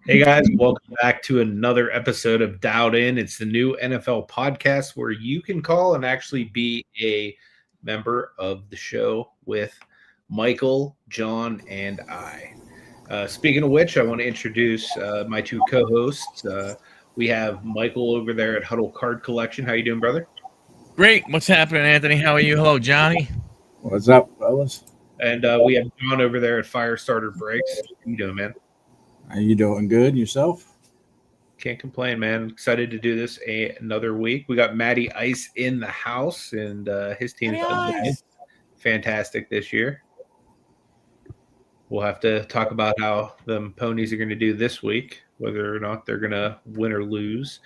Hey guys, welcome back to another episode of Dialed In. It's the new NFL podcast where you can call and actually be a member of the show with Michael, John, and I. Speaking of which, I want to introduce my two co-hosts. We have Michael over there at Huddle Card Collection. How you doing, brother? Great. What's happening, Anthony? How are you? Hello, Johnny. What's up, fellas? And we have John over there at Firestarter Breaks. How you doing, man? Are you doing good yourself? Can't complain, man. Excited to do this another week. We got Matty Ice in the house, and his team's been doing fantastic this year. We'll have to talk about how the ponies are going to do this week, whether or not they're going to win or lose.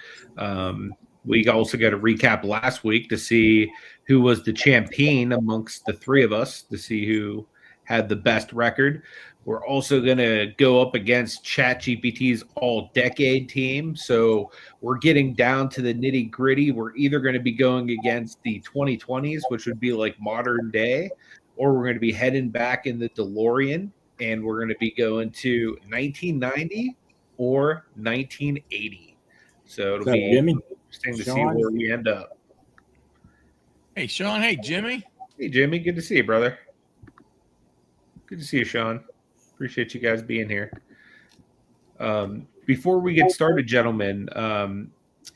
We also got to recap last week to see who was the champion amongst the three of us, to see who had the best record. We're also going to go up against ChatGPT's all-decade team. So we're getting down to the nitty-gritty. We're either going to be going against the 2020s, which would be like modern day, or we're going to be heading back in the DeLorean, and we're going to be going to 1990 or 1980. So it'll be Jimmy? interesting to see Sean? where we end up. Hey, Sean. Hey, Jimmy. Hey, Jimmy. Good to see you, brother. Good to see you, Sean. Appreciate you guys being here. Before we get started, gentlemen,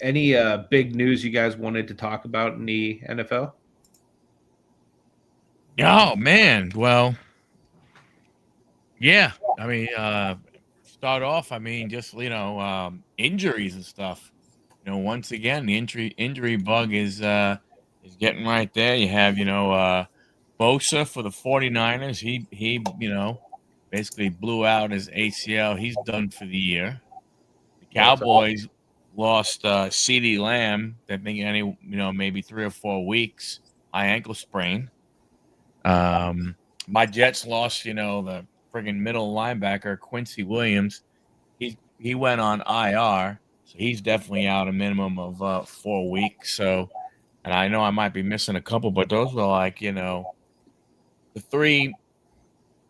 any big news you guys wanted to talk about in the NFL? Oh, man. Well, yeah. I mean, start off, just, injuries and stuff. Once again, the injury bug is getting right there. You have, Bosa for the 49ers. He basically blew out his ACL. He's done for the year. The Cowboys lost CeeDee Lamb. I think maybe 3 or 4 weeks. High ankle sprain. My Jets lost, the friggin' middle linebacker Quincy Williams. He went on IR, so he's definitely out a minimum of 4 weeks. So, and I know I might be missing a couple, but those were like the 3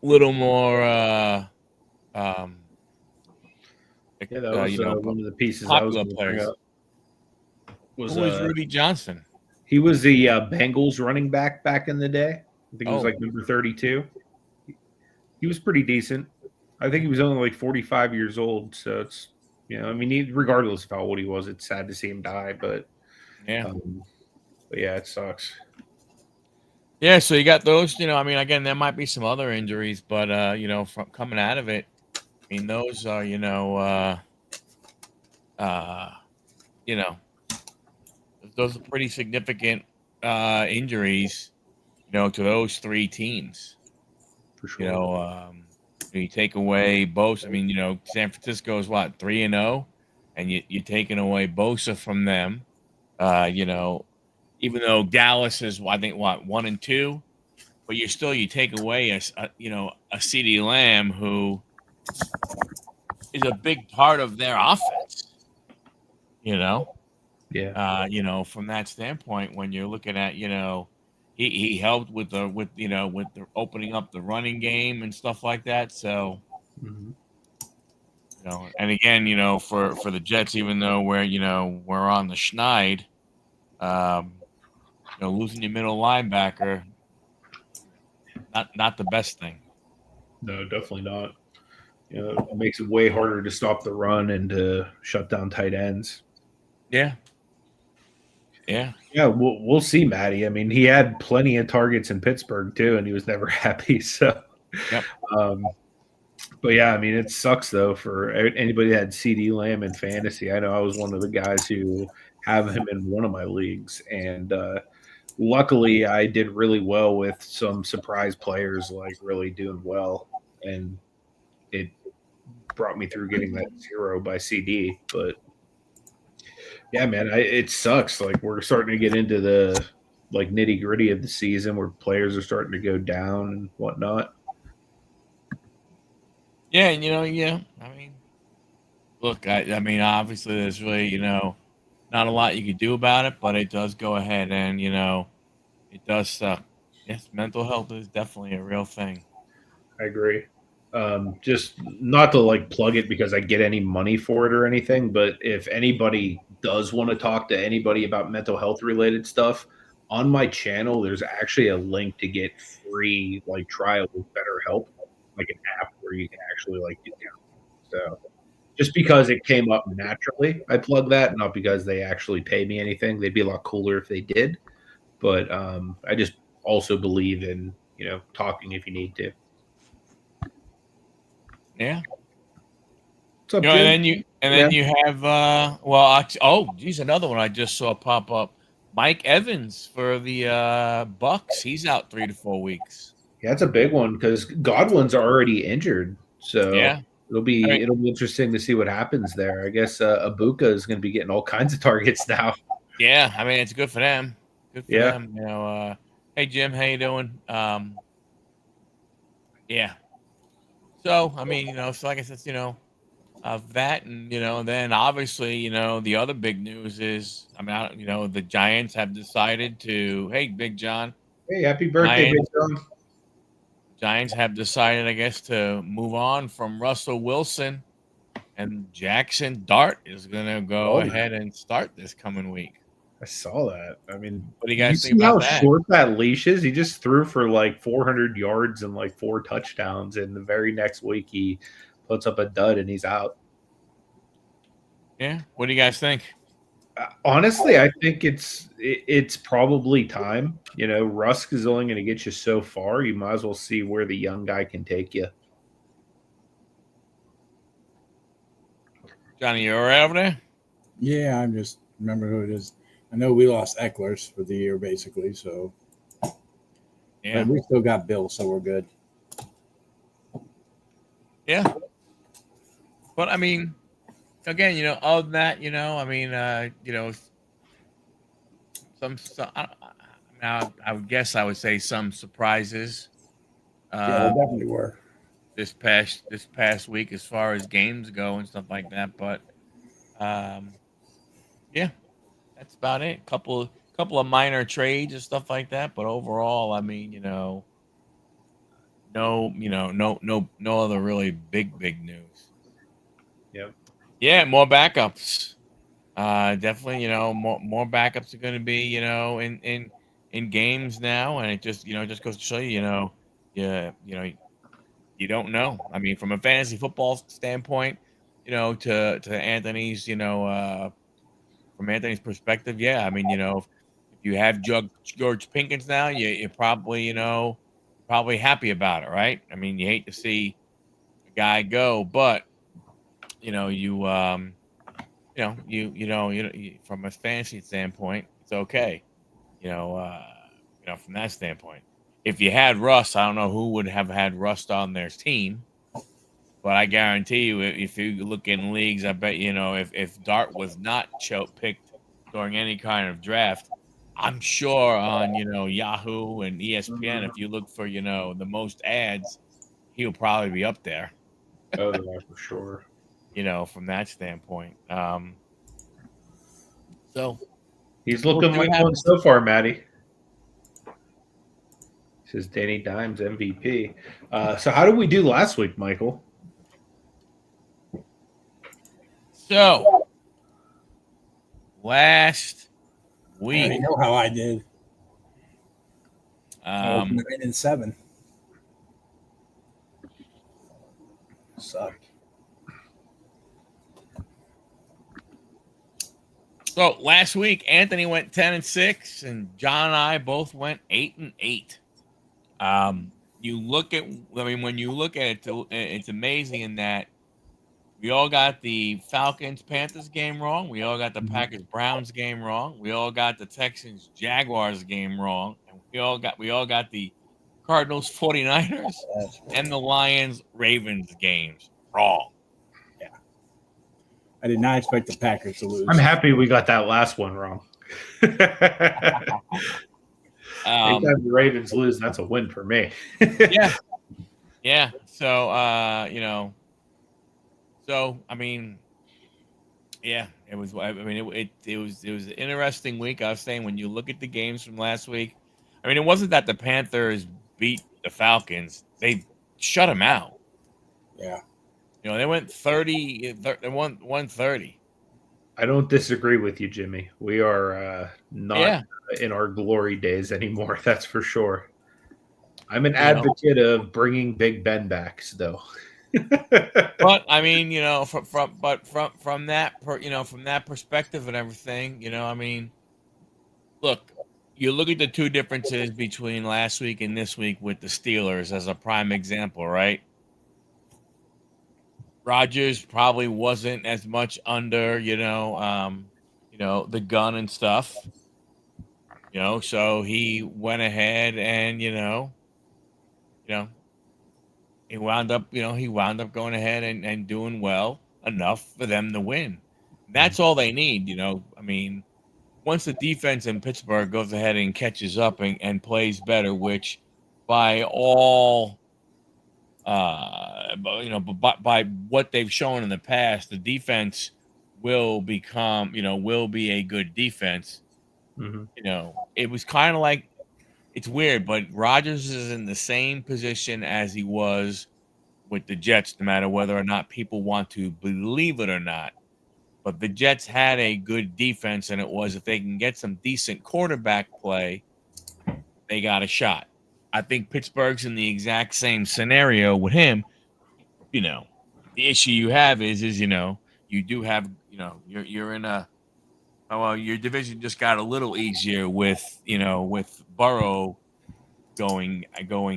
little more that was one of the pieces I was popular going to bring players. up. Who was Rudy Johnson? He was the Bengals running back in the day. I think he was Oh. like number 32. He was pretty decent. I think he was only like 45 years old. So it's, regardless of how old he was, it's sad to see him die. But Yeah. but yeah, it sucks. Yeah, so you got those, again, there might be some other injuries, but from coming out of it, those are, those are pretty significant injuries, to those 3 teams. For sure. You take away Bosa. San Francisco is what, 3-0, and you're taking away Bosa from them. Even though Dallas is, I think, 1-2, but you take away a CeeDee Lamb who is a big part of their offense. Yeah. From that standpoint, when you're looking at, he helped with the opening up the running game and stuff like that. So, and again, for the Jets, even though we're on the schneid, losing your middle linebacker, not the best thing. No, definitely not. It makes it way harder to stop the run and to shut down tight ends. Yeah. We'll see, Matty. He had plenty of targets in Pittsburgh too, and he was never happy. So, yep. But yeah, it sucks though for anybody that had CeeDee Lamb in fantasy. I know I was one of the guys who have him in one of my leagues, and luckily I did really well with some surprise players, like really doing well, and it brought me through getting that 0 by CD. But yeah, man, it sucks. Like we're starting to get into the nitty gritty of the season where players are starting to go down and whatnot. Yeah, look, obviously there's really, not a lot you could do about it, but it does go ahead and, it does suck. Yes, mental health is definitely a real thing. I agree. Just not to like plug it because I get any money for it or anything, but if anybody does want to talk to anybody about mental health related stuff, on my channel, there's actually a link to get free like trial with BetterHelp, like an app where you can actually like get down. So just because it came up naturally, I plug that, not because they actually pay me anything. They'd be a lot cooler if they did. But I just also believe in, talking if you need to. Yeah. What's up, And Jim? then you have geez, another one I just saw pop up. Mike Evans for the Bucks. He's out 3 to 4 weeks. Yeah, that's a big one because Godwin's already injured, so Yeah. it'll I be mean, it'll be interesting to see what happens there. I guess Abuka is going to be getting all kinds of targets now. yeah, I mean it's good for them. Good for Yeah, them. Hey Jim, how you doing? Yeah. So I mean, so like I said, of that, and then obviously, the other big news is, I mean, the Giants have decided to, hey, Big John, hey, happy birthday, Big Giants, John! Giants have decided, I guess, to move on from Russell Wilson, and Jackson Dart is gonna go Oh, ahead and start this coming week. I saw that. I mean, What do you did you guys think see about how that? short that leash is? He just threw for like 400 yards and like 4 touchdowns, and the very next week he puts up a dud and he's out. Yeah. What do you guys think? Honestly, I think it's probably time. Rusk is only going to get you so far. You might as well see where the young guy can take you. Johnny, you all right over there? Yeah, I'm just remember who it is. I know we lost Ecklers for the year, basically. So, Yeah. but we still got Bill, so we're good. Yeah. But I mean, again, other than that, I mean, I would guess I would say some surprises Yeah, there definitely were. this past week as far as games go and stuff like that. But yeah, that's about it. Couple of minor trades and stuff like that. But overall, I mean, no other really big news. Yep. Yeah, more backups. Definitely, more backups are going to be, in games now, and it just goes to show you, you don't know. I mean, from a fantasy football standpoint, to Anthony's, from Anthony's perspective, yeah. I mean, if you have George Pinkins now, you're probably, probably happy about it, right? I mean, you hate to see a guy go, but you from a fantasy standpoint, it's okay. From that standpoint. If you had Russ, I don't know who would have had Russ on their team, but I guarantee you, if you look in leagues, I bet if Dart was not picked during any kind of draft, I'm sure on Yahoo and ESPN, if you look for the most ads, he'll probably be up there. Oh, yeah, for sure. From that standpoint. So He's we'll looking see what like one happens. so far, Matty. Says Danny Dimes MVP. So how did we do last week, Michael? So last I week, already know how I did. I was 9-7. Sucked. so last week Anthony went 10-6, and John and I both went 8-8. You look at, I mean, when you look at it, it's amazing in that we all got the Falcons Panthers game wrong. We all got the Packers Browns game wrong. We all got the Texans Jaguars game wrong, and we all got the Cardinals 49ers and the Lions Ravens games wrong. Yeah. I did not expect the Packers to lose. I'm happy we got that last one wrong. Anytime the Ravens lose, that's a win for me. Yeah. So so I mean, yeah, it was. I mean, it was an interesting week. I was saying, when you look at the games from last week, I mean, it wasn't that the Panthers beat the Falcons; they shut them out. Yeah. You know, they went 30. They won 130. I don't disagree with you, Jimmy. We are not Yeah. in our glory days anymore. That's for sure. I'm an You know, advocate of bringing Big Ben back, though. but I mean, you know, from that from that perspective and everything, you know, I mean, look, you look at the two differences between last week and this week with the Steelers as a prime example, right? Rodgers probably wasn't as much under, you know, the gun and stuff, you know, so he went ahead and, you know, he wound up going ahead and doing well enough for them to win. That's all they need, you know. I mean, once the defense in Pittsburgh goes ahead and catches up and plays better, which by all you know, but by what they've shown in the past, the defense will become, you know, will be a good defense. Mhm. You know, it was kind of like it's weird, but Rodgers is in the same position as he was with the Jets, no matter whether or not people want to believe it or not. But the Jets had a good defense, and it was if they can get some decent quarterback play, they got a shot. I think Pittsburgh's in the exact same scenario with him. You know, the issue you have is you know, you do have, you know, you're in a oh, well, your division just got a little easier with, you know, with Burrow going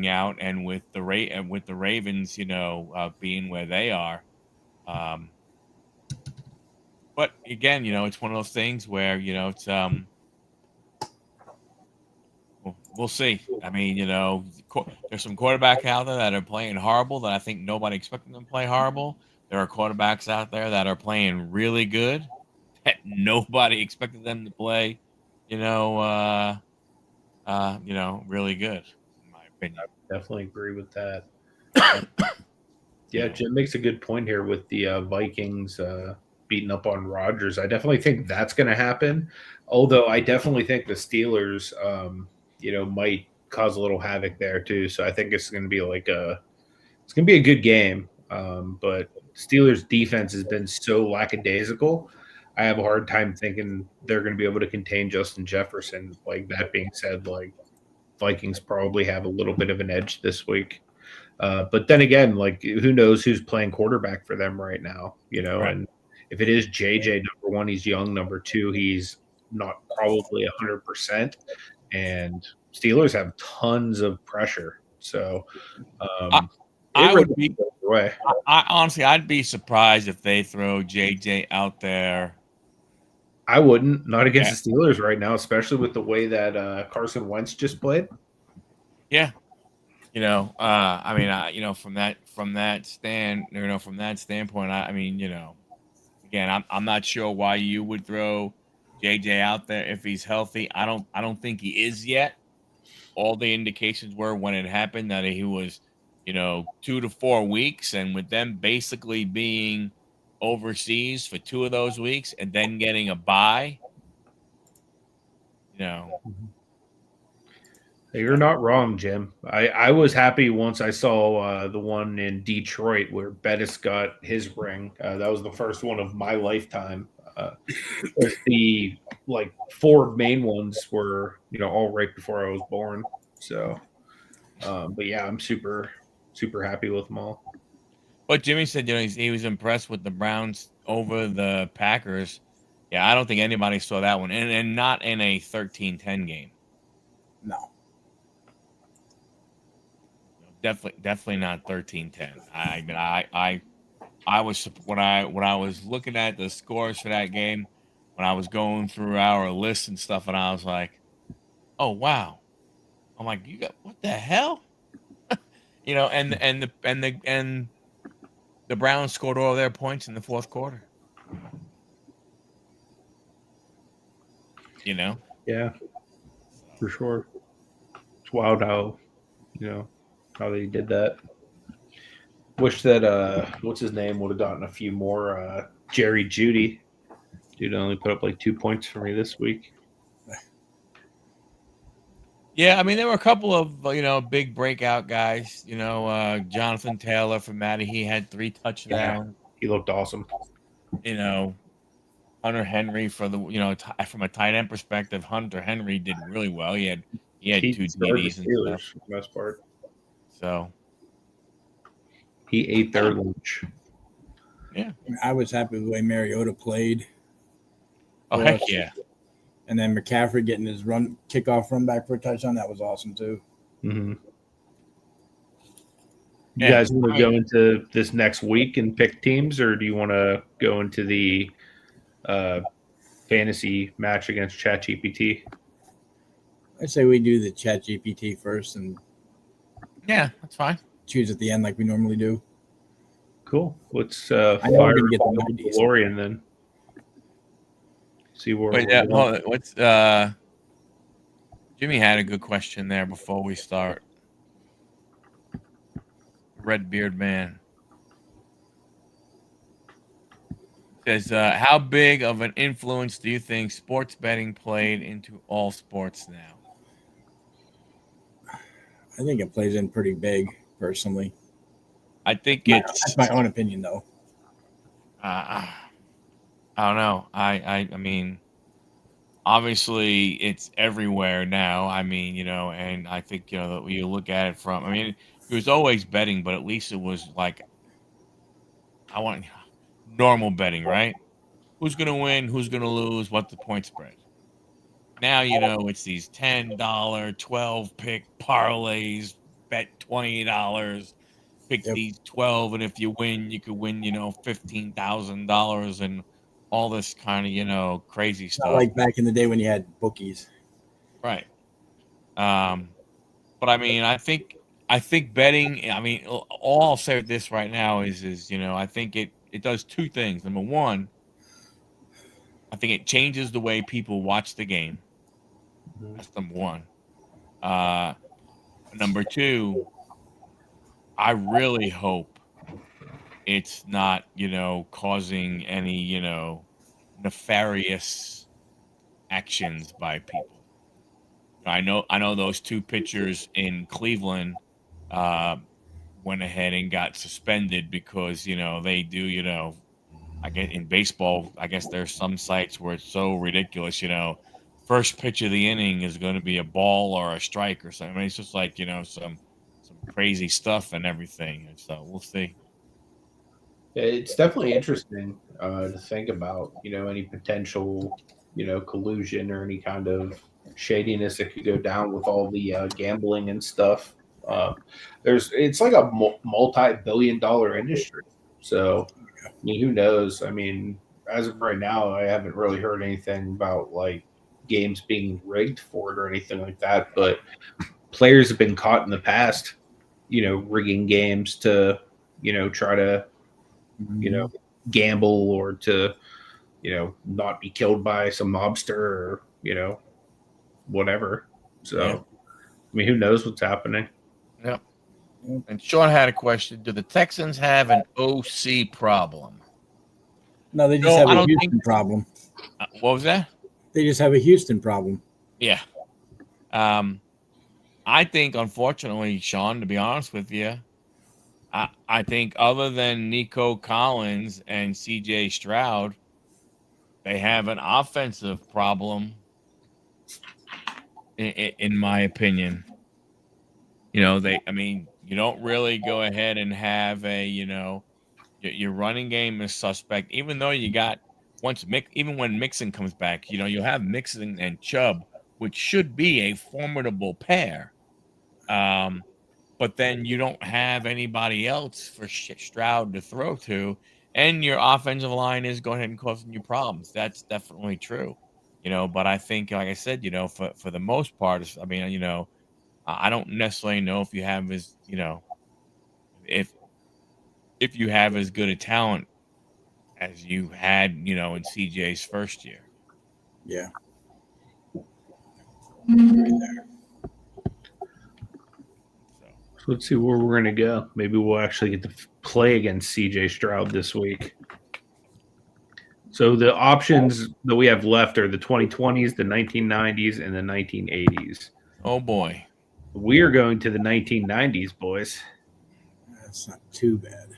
out and with with the Ravens, you know, being where they are. Um, but again, you know, it's one of those things where, you know, it's we'll see. I mean, you know, there's some quarterbacks out there that are playing horrible that I think nobody expected them to play horrible. There are quarterbacks out there that are playing really good that nobody expected them to play, you know, really good, in my opinion. Definitely agree with that. You Yeah, know, Jim makes a good point here with the Vikings beating up on Rodgers. I definitely think that's going to happen. Although I definitely think the Steelers, might cause a little havoc there too. So I think it's going to be it's going to be a good game. But Steelers defense has been so lackadaisical. I have a hard time thinking they're going to be able to contain Justin Jefferson. Like that being said, like Vikings probably have a little bit of an edge this week. But then again, like who knows who's playing quarterback for them right now, right? and if it is JJ, number one, he's young. Number two, he's not probably 100%. And Steelers have tons of pressure. So I, it I really would be, goes their way. I honestly, I'd be surprised if they throw JJ out there. I wouldn't, not against Yeah, the Steelers right now, especially with the way that Carson Wentz just played. yeah. You know, I mean, from that standpoint, I mean, you know, again, I'm not sure why you would throw JJ out there if he's healthy. I don't think he is yet. All the indications were when it happened that he was, you know, 2 to 4 weeks, and with them basically being overseas for 2 of those weeks and then getting a bye, you know, You're not wrong, Jim. I was happy once I saw the one in Detroit where Bettis got his ring. That was the first one of my lifetime. The four main ones were all right before I was born. So, but yeah, I'm super happy with them all. but Jimmy said, you know, he was impressed with the Browns over the Packers. Yeah, I don't think anybody saw that one, and not in a 13-10 game. No. Definitely not 13-10. I mean, I was when I was looking at the scores for that game, when I was going through our list and stuff, and I was like, oh wow. I'm like, you got what the hell? You know, and the Browns scored all their points in the fourth quarter. You know, Yeah, so, for sure. It's wild how they did that. Wish that what's his name would have gotten a few more. Jerry Judy, dude only put up like 2 points for me this week. Yeah, I mean, there were a couple of big breakout guys. Jonathan Taylor for Matty, he had 3 Yeah, touchdowns. he looked awesome. You know, Hunter Henry for the from a tight end perspective, Hunter Henry did really well. He had He 2 started the TDs and stuff. Steelers for the most part. So He ate their lunch. yeah. I was happy with the way Mariota played. Oh for heck us. yeah. And then McCaffrey getting his kickoff run back for a touchdown. That was awesome too. Mm-hmm. You Yeah, guys want to go into this next week and pick teams, or do you want to go into the fantasy match against ChatGPT? I'd say we do the ChatGPT first and Yeah, that's fine. choose at the end like we normally do. Cool. Let's I know fire we're gonna get the up 90s. DeLorean then. See where But we're yeah, going. what's Jimmy had a good question there before we start. Red Beard Man says, how big of an influence do you think sports betting played into all sports now? I think it plays in pretty big, personally. I think That's my own opinion, though. I don't know. I mean, obviously it's everywhere now. I mean, and I think that when you look at it from, I mean, it was always betting, but at least it was like I want normal betting, right? Who's gonna win? Who's gonna lose? What's the point spread? Now it's these $10, 12 pick parlays. Bet $20. Pick these 12, and if you win, you could win $15,000 and all this kind of crazy stuff. Not like back in the day when you had bookies, right? But I mean, I think betting. I mean, all I'll say with this right now is I think it does 2 things. Number one, I think it changes the way people watch the game. That's number one. Number 2, I really hope it's not, causing any, nefarious actions by people. I know those 2 pitchers in Cleveland went ahead and got suspended because, they do, I guess in baseball, I guess there's some sites where it's so ridiculous, first pitch of the inning is going to be a ball or a strike or something. I mean, it's just like, some crazy stuff and everything. And so we'll see. It's definitely interesting to think about, any potential, collusion or any kind of shadiness that could go down with all the gambling and stuff. It's like a multi-billion-dollar industry. So, I mean, who knows? I mean, as of right now, I haven't really heard anything about like games being rigged for it or anything like that. But players have been caught in the past, rigging games to, try to, gamble or to, not be killed by some mobster or, whatever. So, Yeah. I mean, who knows what's happening? Yep. And Sean had a question. Do the Texans have an OC problem? No, they just have I a don't Houston think- problem. What was that? They just have a Houston problem. Yeah. I think, unfortunately, Sean, to be honest with you, I think other than Nico Collins and CJ Stroud, they have an offensive problem, in my opinion. You don't really go ahead and have your running game is suspect, even though you got even when Mixon comes back, you'll have Mixon and Chubb, which should be a formidable pair. But then you don't have anybody else for Stroud to throw to, and your offensive line is going ahead and causing you problems. That's definitely true. But I think, like I said, for the most part, I mean, I don't necessarily know if you have if you have as good a talent as you had, in CJ's first year. Yeah. So let's see where we're going to go. Maybe we'll actually get to play against CJ Stroud this week. So the options that we have left are the 2020s, the 1990s, and the 1980s. Oh boy. We are going to the 1990s, boys. That's not too bad.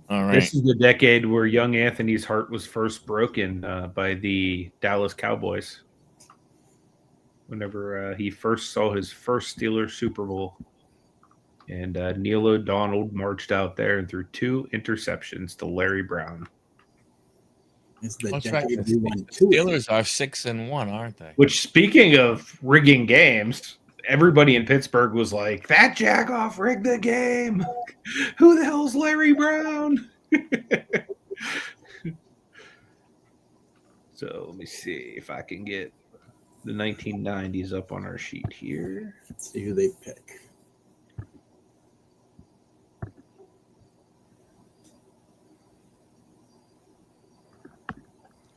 All right. This is the decade where young Anthony's heart was first broken by the Dallas Cowboys. Whenever he first saw his first Steelers Super Bowl. And Neil O'Donnell marched out there and threw 2 interceptions to Larry Brown. It's the That's right. decade The we won 2. Steelers are 6-1, aren't they? Which, speaking of rigging games, everybody in Pittsburgh was like, that jackoff rigged the game. Who the hell's Larry Brown? So let me see if I can get the 1990s up on our sheet here. Let's see who they pick.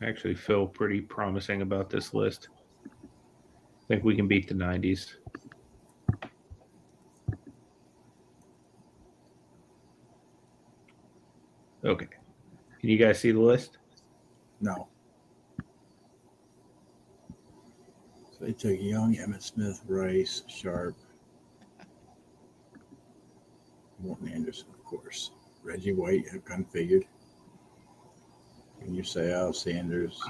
I actually feel pretty promising about this list. I think we can beat the 90s. Okay. Can you guys see the list? No. So they took Young, Emmett Smith, Rice, Sharp, Morton Anderson, of course. Reggie White, have configured. And you say, oh, Sanders. I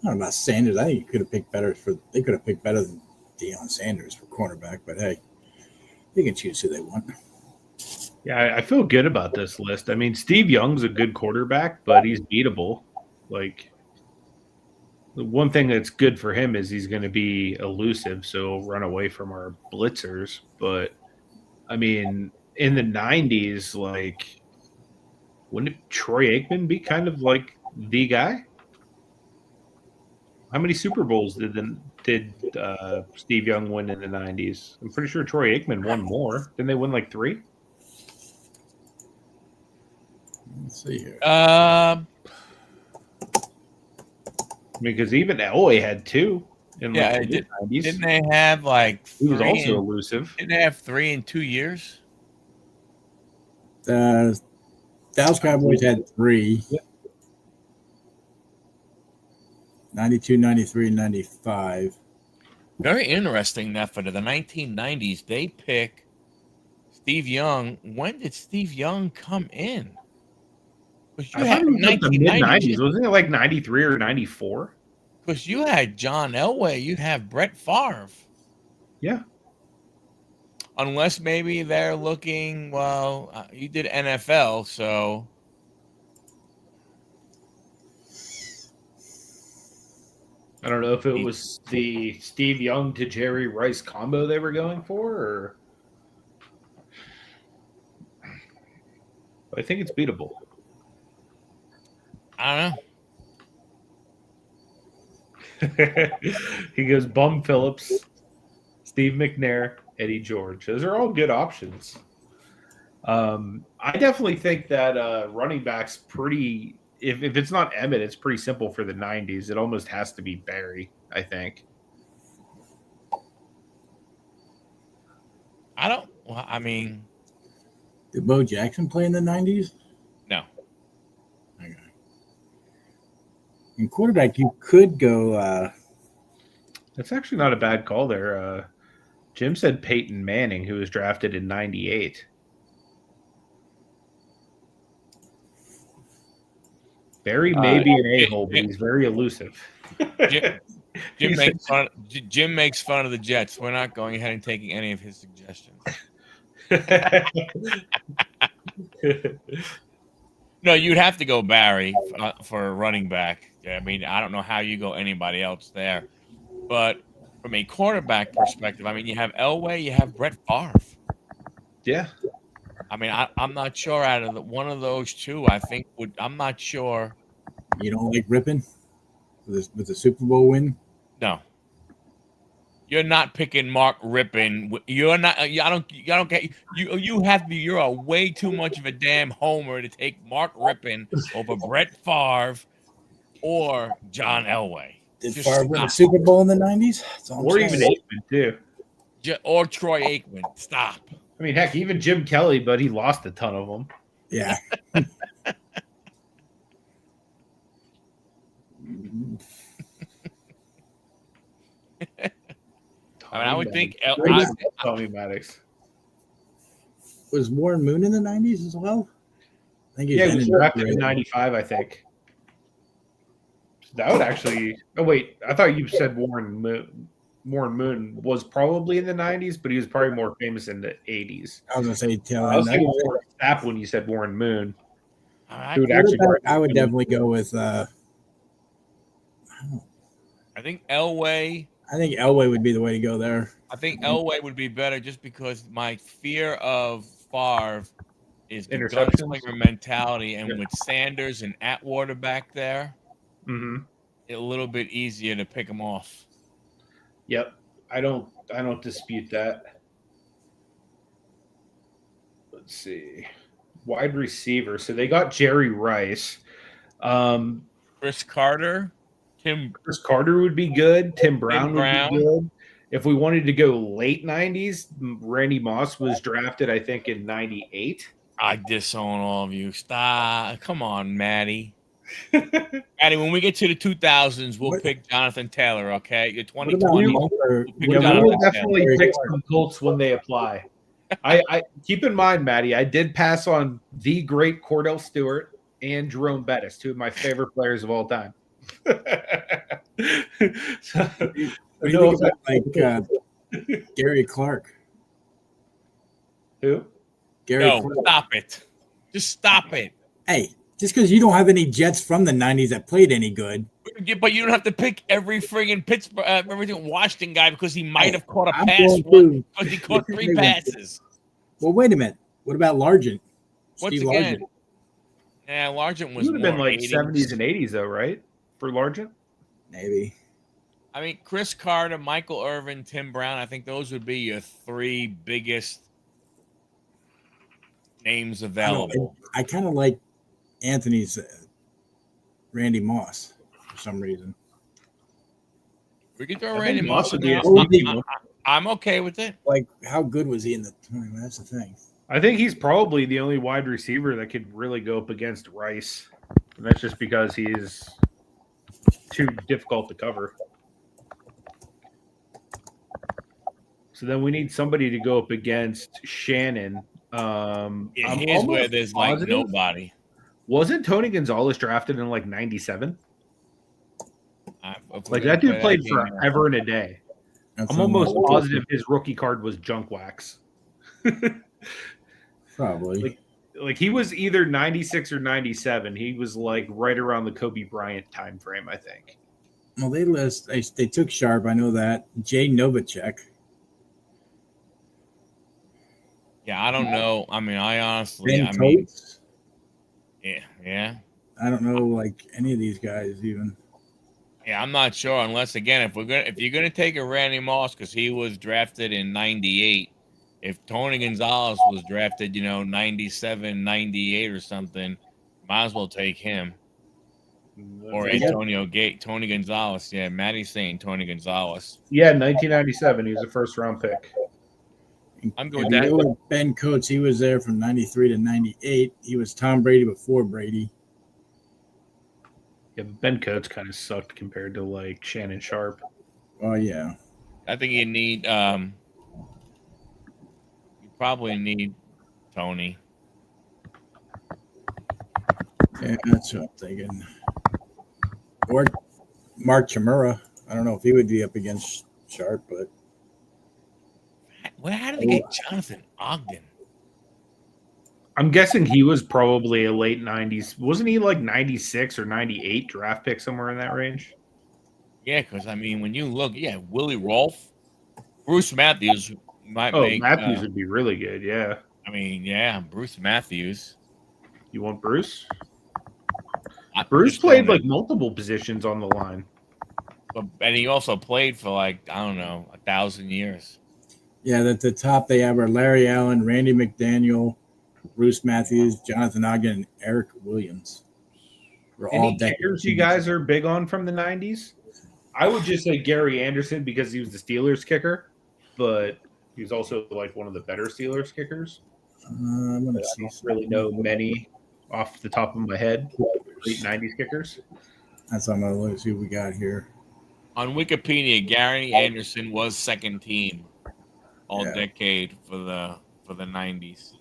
don't know about Sanders. I think you could have picked better they could have picked better than Deion Sanders for cornerback, but hey, they can choose who they want. Yeah, I feel good about this list. I mean, Steve Young's a good quarterback, but he's beatable. Like, the one thing that's good for him is he's going to be elusive, so run away from our blitzers. But, I mean, in the 90s, like, wouldn't Troy Aikman be kind of like the guy? How many Super Bowls did Steve Young win in the 90s? I'm pretty sure Troy Aikman won more. Didn't they win like 3? Let's see here. I mean, because even Elway had 2 in like the 90s. Didn't they have like 3? He was also elusive. Didn't they have 3 in 2 years? Dallas Cowboys had 3. Yeah. 92, 93, 95. Very interesting that for the 1990s, they pick Steve Young. When did Steve Young come in? I thought it was like the mid-90s. Wasn't it like 93 or 94? Because you had John Elway. You have Brett Favre. Yeah. Unless maybe they're looking, well, you did NFL, so. I don't know if it was the Steve Young to Jerry Rice combo they were going for, or I think it's beatable. I don't know. He goes Bum Phillips, Steve McNair, Eddie George. Those are all good options. I definitely think that running back's pretty. If it's not Emmett, it's pretty simple for the 90s. It almost has to be Barry, I think. I mean. Did Bo Jackson play in the 90s? No. Okay. In quarterback, you could go. That's actually not a bad call there. Jim said Peyton Manning, who was drafted in 98. Barry may be an a-hole, but he's very elusive. Jim makes fun of the Jets. We're not going ahead and taking any of his suggestions. No, you'd have to go Barry for a running back. I mean, I don't know how you go anybody else there. But from a quarterback perspective, I mean, you have Elway, you have Brett Favre. Yeah. I mean, I'm not sure out of one of those two. I'm not sure. You don't like Rippon with the Super Bowl win? No. You're not picking Mark Rippon. You're not. I don't get you. You have to. You're a way too much of a damn homer to take Mark Rippon over Brett Favre or John Elway. Did Favre win a Super Bowl in the 90s? Or even Aikman, too. Or Troy Aikman. Stop. I mean, heck, even Jim Kelly, but he lost a ton of them. Yeah. I mean, I would think Tommy Maddox. Was Warren Moon in the 90s as well? I think He was drafted in 95, I think. That would actually. Oh wait, I thought you said Warren Moon. Warren Moon was probably in the 90s, but he was probably more famous in the 80s. I was gonna say I was thinking Warren Sapp when you said Warren Moon. I would definitely go with. I think Elway. I think Elway would be the way to go there. I think Elway would be better just because my fear of Favre is the gunslinger mentality, and with Sanders and Atwater back there, it's a little bit easier to pick him off. Yep, I don't dispute that. Let's see, wide receiver. So they got Jerry Rice, Chris Carter. Chris Carter would be good. Tim Brown would be good. If we wanted to go late 90s, Randy Moss was drafted, I think, in 98. I disown all of you. Stop. Come on, Maddie. Maddie, when we get to the 2000s, we'll pick Jonathan Taylor, okay? You're 2020. We'll definitely pick some Colts when they apply. I keep in mind, Maddie, I did pass on the great Cordell Stewart and Jerome Bettis, two of my favorite players of all time. Gary Clark. Who? Clark. Stop it. Just stop it. Hey, just because you don't have any Jets from the 90s that played any good. But you don't have to pick every friggin' Pittsburgh, everything Washington guy because he might have caught a pass once, because he caught 3 passes. Well, wait a minute. What about Largent? Once again, yeah, Largent was. He would have been like 70s and 80s, though, right? For Largent? Maybe. I mean, Chris Carter, Michael Irvin, Tim Brown, I think those would be your 3 biggest names available. I kind of like Anthony's Randy Moss for some reason. We can throw Randy Moss in there. I'm okay with it. Like, how good was he in the tournament? That's the thing. I think he's probably the only wide receiver that could really go up against Rice. And that's just because he's too difficult to cover. So then we need somebody to go up against Shannon. Here's where there's like nobody. Wasn't Tony Gonzalez drafted in like 97? Like that dude played forever and a day. I'm almost positive his rookie card was junk wax. Probably. Like he was either 96 or 97. He was like right around the Kobe Bryant time frame, I think. Well, they took Sharp. I know that. Jay Novacek. Yeah, I don't know. I mean, I honestly, yeah. I don't know like any of these guys even. Yeah, I'm not sure unless again if you're gonna take a Randy Moss because he was drafted in 98. If Tony Gonzalez was drafted, 97, 98 or something, might as well take him. Or Tony Gonzalez. Yeah, Maddie's saying Tony Gonzalez. Yeah, 1997. He was a first-round pick. I'm good with that. Ben Coates, he was there from 93 to 98. He was Tom Brady before Brady. Yeah, Ben Coates kind of sucked compared to like Shannon Sharp. Oh yeah. I think you need probably need Tony. Yeah, that's what I'm thinking. Or Mark Chimura. I don't know if he would be up against Sharp, but how did they get Jonathan Ogden? I'm guessing he was probably a late 90s. Wasn't he like 96 or 98 draft pick, somewhere in that range? Yeah, because I mean, when you look, Willie Rolfe, Bruce Matthews might make. Matthews would be really good, yeah. I mean, yeah, Bruce Matthews. You want Bruce? Bruce played like multiple positions on the line. And he also played for like, I don't know, 1,000 years. Yeah, at the top they have are Larry Allen, Randy McDaniel, Bruce Matthews, Jonathan Ogden, and Eric Williams. Any kickers you guys are big on from the 90s? I would just say Gary Anderson because he was the Steelers kicker, but he was also like one of the better Steelers kickers. I'm gonna I don't really know many off the top of my head. Late 90s kickers. That's what I'm gonna see what we got here. On Wikipedia, Gary Anderson was second team all Yeah. decade for the 90s.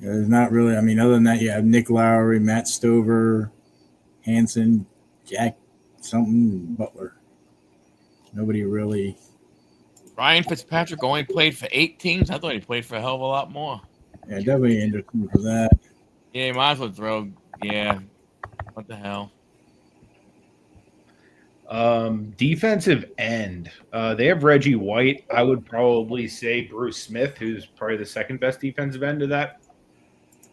Yeah, there's not really. I mean, other than that, you have Nick Lowry, Matt Stover, Hanson, Jack, something Butler. Nobody really. Ryan Fitzpatrick only played for 8 teams. I thought he played for a hell of a lot more. Yeah, definitely interesting for that. Yeah, you might as well throw. Yeah, what the hell? Defensive end. They have Reggie White. I would probably say Bruce Smith, who's probably the second best defensive end of that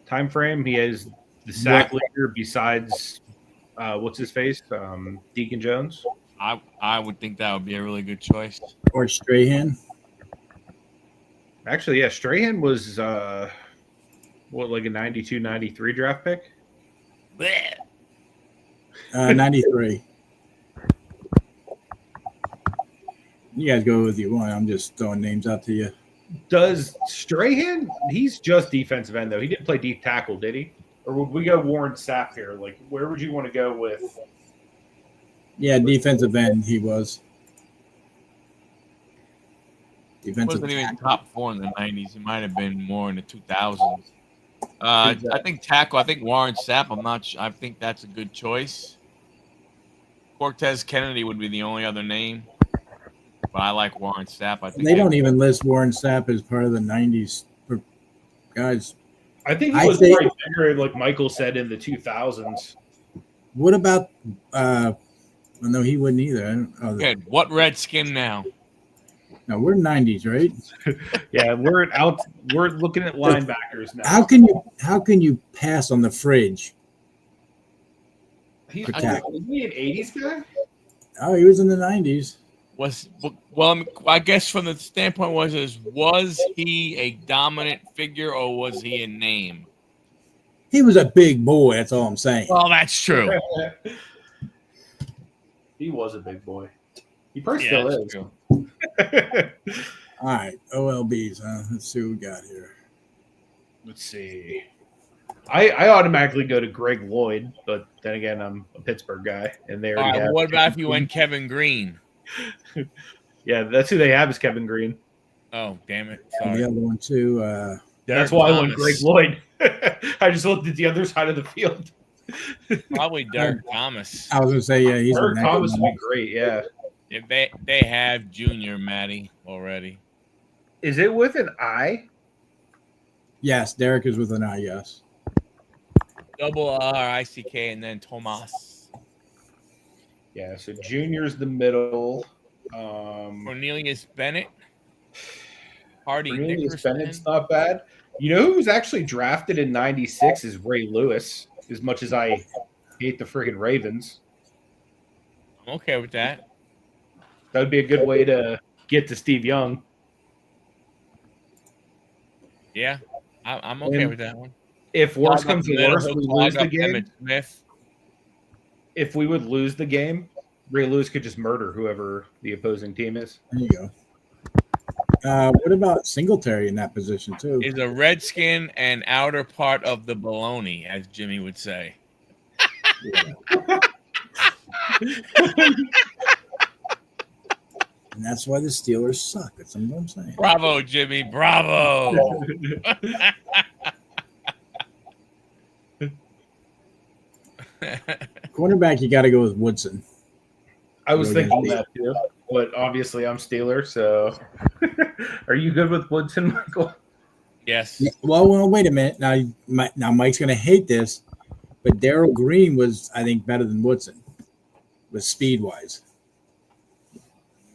time frame. He has the sack leader besides what's his face? Deacon Jones. I would think that would be a really good choice. Or Strahan. Actually, yeah, Strahan was like a 92, 93 draft pick? 93. You guys go with you want. I'm just throwing names out to you. Does Strahan? He's just defensive end though. He didn't play deep tackle, did he? Or would we go Warren Sapp here? Like, where would you want to go with? Yeah, defensive end. He was. He wasn't even top 4 in the 90s. He might have been more in the 2000s. I think tackle. I think Warren Sapp. I'm not sure. I think that's a good choice. Cortez Kennedy would be the only other name. But I like Warren Sapp. I think they don't even list Warren Sapp as part of the 90s guys. I think he was right bigger, like Michael said, in the 2000s. What about no, he wouldn't either. Good. What Redskin now? No, we're 90s, right? Yeah, we're looking at linebackers now. How can you pass on the fridge? Is he an 80s guy? Oh, he was in the 90s. I guess from the standpoint was he a dominant figure or was he a name? He was a big boy. That's all I'm saying. Well, that's true. He was a big boy. He probably still is. All right, OLBs. Let's see what we got here. Let's see. I automatically go to Greg Lloyd, but then again, I'm a Pittsburgh guy, and they already have. What about if you went Kevin Green? Yeah, that's who they have is Kevin Green. Oh, damn it! And the other one too. That's why I went Greg Lloyd. I just looked at the other side of the field. Probably Derek Thomas. I was gonna say, yeah, he's Derek Thomas would be great. Yeah. If they have Junior Matty already. Is it with an I? Yes, Derek is with an I. Yes. Double RICK and then Tomas. Yeah, so Junior's the middle. Cornelius Bennett. Hardy Cornelius Bennett's not bad. You know who's actually drafted in 96 is Ray Lewis, as much as I hate the friggin' Ravens. I'm okay with that. That would be a good way to get to Steve Young. Yeah, I'm okay with that one. If worse comes to worse, we lose the game. Smith. If we would lose the game, Ray Lewis could just murder whoever the opposing team is. There you go. What about Singletary in that position too? Is a redskin and outer part of the baloney, as Jimmy would say. And that's why the Steelers suck. That's what I'm saying. Bravo, Jimmy. Bravo. Cornerback, you got to go with Woodson. I was thinking that too, but obviously I'm Steeler, so are you good with Woodson, Michael? Yes. Well, wait a minute. Now Mike's going to hate this, but Darryl Green was, I think, better than Woodson with speed-wise.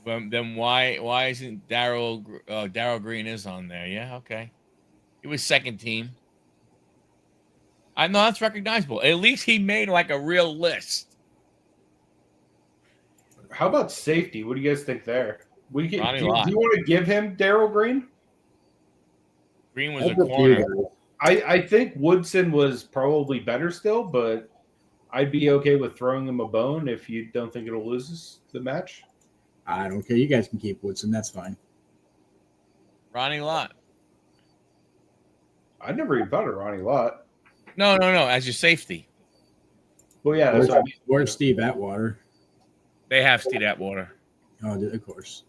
Then why isn't Darryl Green is on there? Yeah, okay. He was second team. I know that's recognizable. At least he made like a real list. How about safety? What do you guys think there? Do you want to give him Darryl Green? Green was a corner. I think Woodson was probably better still, but I'd be okay with throwing him a bone if you don't think it'll lose the match. I don't care. You guys can keep Woodson. That's fine. Ronnie Lott. I never even thought of Ronnie Lott. No. As your safety. Well, yeah, that's what I mean. Where's Steve Atwater? They have Steve Atwater. Oh, of course.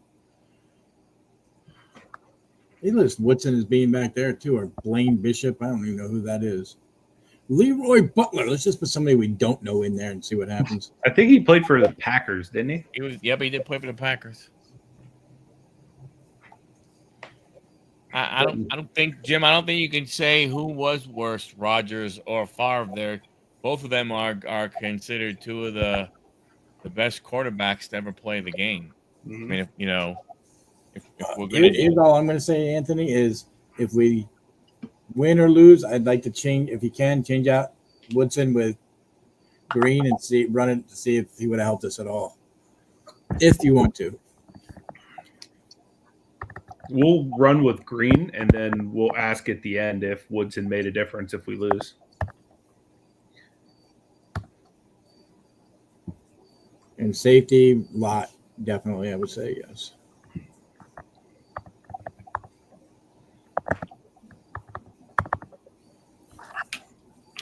He lists Woodson as being back there too, or Blaine Bishop. I don't even know who that is. Leroy Butler. Let's just put somebody we don't know in there and see what happens. I think he played for the Packers, didn't he? But he did play for the Packers. I don't think, Jim. I don't think you can say who was worse, Rodgers or Favre. There, both of them are considered two of the best quarterbacks to ever play the game. Mm-hmm. I mean, if we're gonna, here's all I'm going to say, Anthony, is if we win or lose, I'd like to change, if you can, change out Woodson with Green and run it to see if he would have helped us at all. If you want to. We'll run with Green, and then we'll ask at the end if Woodson made a difference if we lose. And safety, lot, definitely, I would say yes.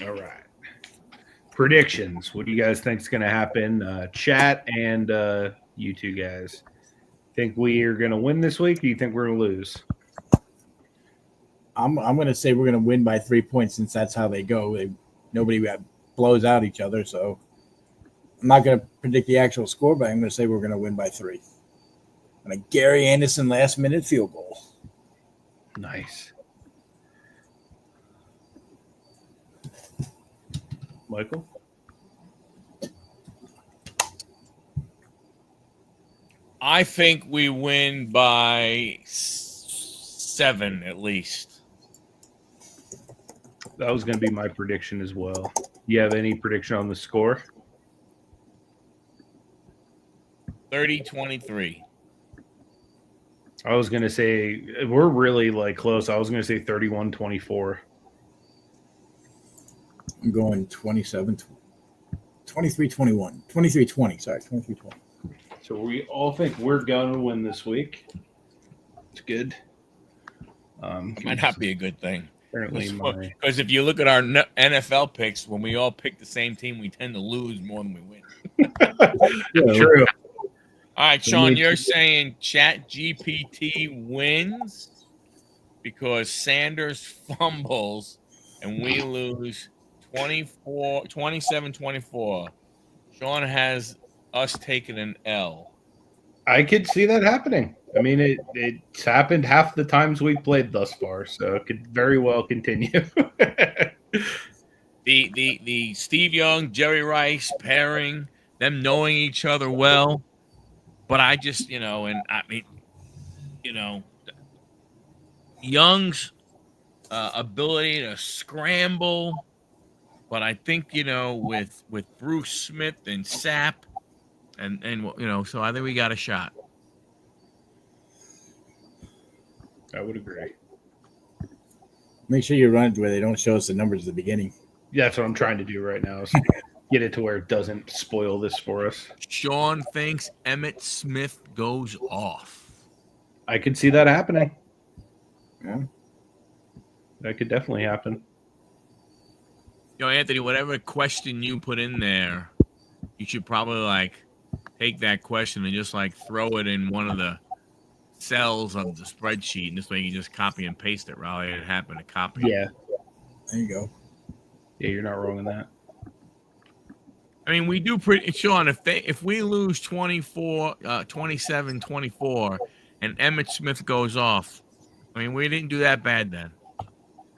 All right. Predictions. What do you guys think is going to happen? Chat and you two guys. Think we are going to win this week, or do you think we're going to lose? I'm going to say we're going to win by 3 points since that's how they go. Nobody blows out each other, so I'm not going to predict the actual score, but I'm going to say we're going to win by 3. And a Gary Anderson last-minute field goal. Nice. Michael? I think we win by 7 at least. That was going to be my prediction as well. You have any prediction on the score? 30-23. I was going to say we're really close. I was going to say 31-24. I'm going 23-21. 23-20. Sorry, 23-20. So we all think we're going to win this week. It's good. It might not be a good thing. Apparently, because if you look at our NFL picks, when we all pick the same team, we tend to lose more than we win. True. All right, Sean, you're saying ChatGPT wins because Sanders fumbles and we lose 27-24. Sean has us taking an L. I could see that happening. I mean, it's happened half the times we've played thus far, so it could very well continue. The Steve Young, Jerry Rice pairing, them knowing each other well. But I just, Young's ability to scramble. But I think, with Bruce Smith and Sapp, and so I think we got a shot. I would agree. Make sure you run it where they don't show us the numbers at the beginning. Yeah, that's what I'm trying to do right now. Is get it to where it doesn't spoil this for us. Sean thinks Emmitt Smith goes off. I could see that happening. Yeah. That could definitely happen. Anthony, whatever question you put in there, you should probably take that question and just throw it in one of the cells of the spreadsheet, and this way you can just copy and paste it rather than happen to copy. Yeah. There you go. Yeah, you're not wrong in that. I mean, we do pretty, Sean, if we lose 27-24 and Emmitt Smith goes off, I mean, we didn't do that bad then.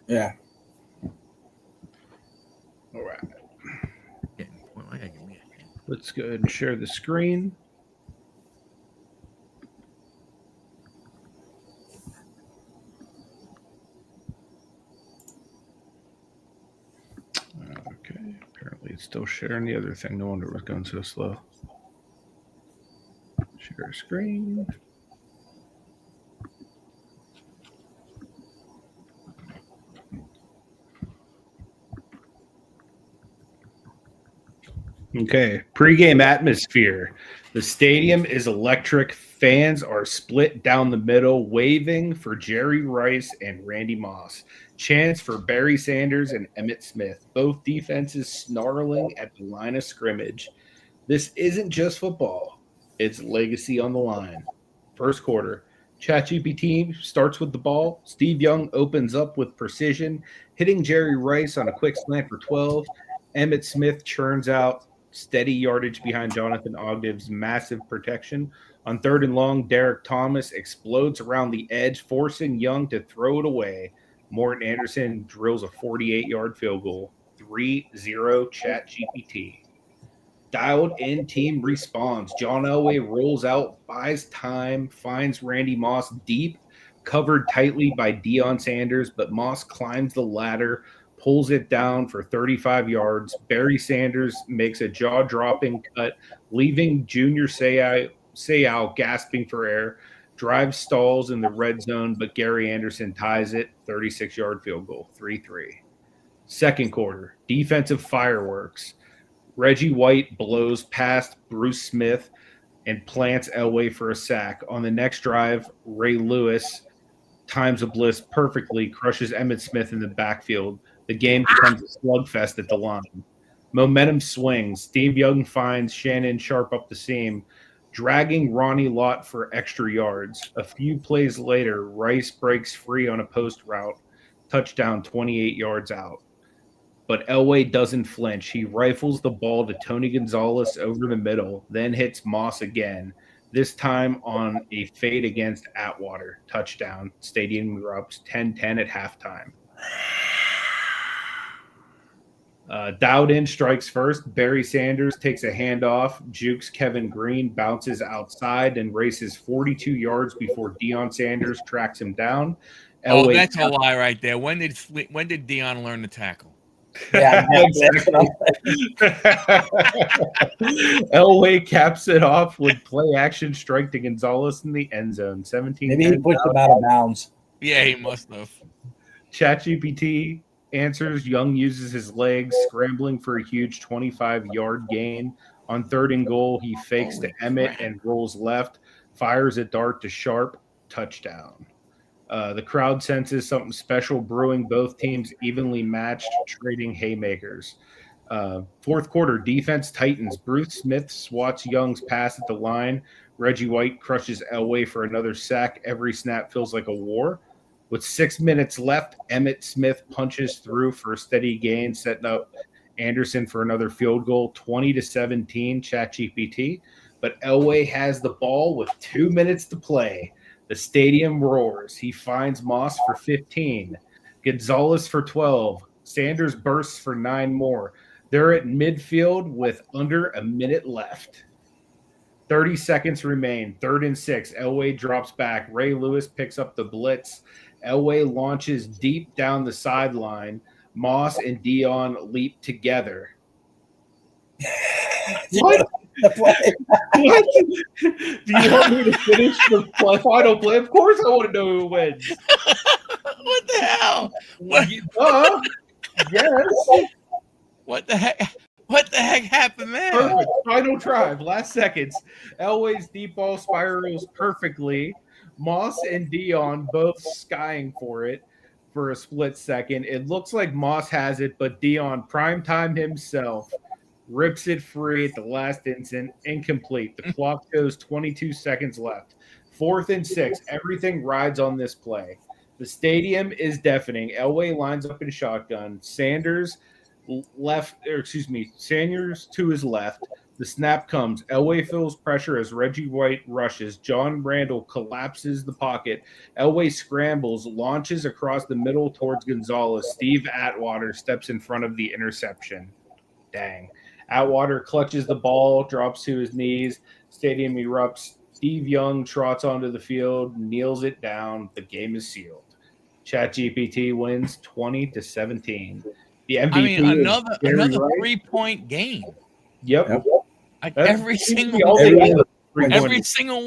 Yeah. All right. Let's go ahead and share the screen. Okay. Apparently it's still sharing the other thing. No wonder it was going so slow. Share screen. Okay, pregame atmosphere. The stadium is electric. Fans are split down the middle, waving for Jerry Rice and Randy Moss. Chants for Barry Sanders and Emmitt Smith. Both defenses snarling at the line of scrimmage. This isn't just football. It's legacy on the line. First quarter. ChatGPT starts with the ball. Steve Young opens up with precision, hitting Jerry Rice on a quick slant for 12. Emmitt Smith churns out steady yardage behind Jonathan Ogden's massive protection. On 3rd and long, Derek Thomas explodes around the edge, forcing Young to throw it away. Morton Anderson drills a 48-yard field goal. 3-0 ChatGPT. Dialed in team responds. John Elway rolls out, buys time, finds Randy Moss deep, covered tightly by Deion Sanders, but Moss climbs the ladder, pulls it down for 35 yards. Barry Sanders makes a jaw-dropping cut, leaving Junior Seau gasping for air. Drive stalls in the red zone, but Gary Anderson ties it. 36-yard field goal, 3-3. Second quarter, defensive fireworks. Reggie White blows past Bruce Smith and plants Elway for a sack. On the next drive, Ray Lewis times a bliss perfectly, crushes Emmitt Smith in the backfield. The game becomes a slugfest at the line. Momentum swings. Steve Young finds Shannon Sharp up the seam, dragging Ronnie Lott for extra yards. A few plays later, Rice breaks free on a post route. Touchdown 28 yards out. But Elway doesn't flinch. He rifles the ball to Tony Gonzalez over the middle, then hits Moss again, this time on a fade against Atwater. Touchdown. Stadium erupts 10-10 at halftime. Dowden strikes first. Barry Sanders takes a handoff, jukes Kevin Green, bounces outside, and races 42 yards before Deion Sanders tracks him down. Elway that's a lie right there. When did Deion learn to tackle? Yeah, Elway caps it off with play action strike to Gonzalez in the end zone. 17. Maybe he pushed him out of bounds. Yeah, he must have. ChatGPT answers. Young uses his legs, scrambling for a huge 25-yard gain. On 3rd and goal, he fakes to Emmitt and rolls left, fires a dart to Sharp. Touchdown. The crowd senses something special brewing. Both teams evenly matched, trading haymakers. Fourth quarter, defense tightens. Bruce Smith swats Young's pass at the line. Reggie White crushes Elway for another sack. Every snap feels like a war. With 6 minutes left, Emmitt Smith punches through for a steady gain, setting up Anderson for another field goal, 20-17, ChatGPT. But Elway has the ball with 2 minutes to play. The stadium roars. He finds Moss for 15, Gonzalez for 12. Sanders bursts for 9 more. They're at midfield with under a minute left. 30 seconds remain. 3rd and 6. Elway drops back. Ray Lewis picks up the blitz. Elway launches deep down the sideline. Moss and Deion leap together. What? What? Do you want me to finish the final play? Of course I want to know who wins. What the hell? Yes. What the heck? What the heck happened there? Perfect. Final drive. Last seconds. Elway's deep ball spirals perfectly. Moss and Deion both skying for it for a split second. It looks like Moss has it, but Deion, primetime himself, rips it free at the last instant. Incomplete. The clock shows 22 seconds left. 4th and 6. Everything rides on this play. The stadium is deafening. Elway lines up in shotgun. Sanders to his left. The snap comes. Elway feels pressure as Reggie White rushes. John Randall collapses the pocket. Elway scrambles, launches across the middle towards Gonzalez. Steve Atwater steps in front of the interception. Dang. Atwater clutches the ball, drops to his knees. Stadium erupts. Steve Young trots onto the field, kneels it down. The game is sealed. ChatGPT wins 20-17. The MVP. I mean, another 3-point game. Yep. Like every single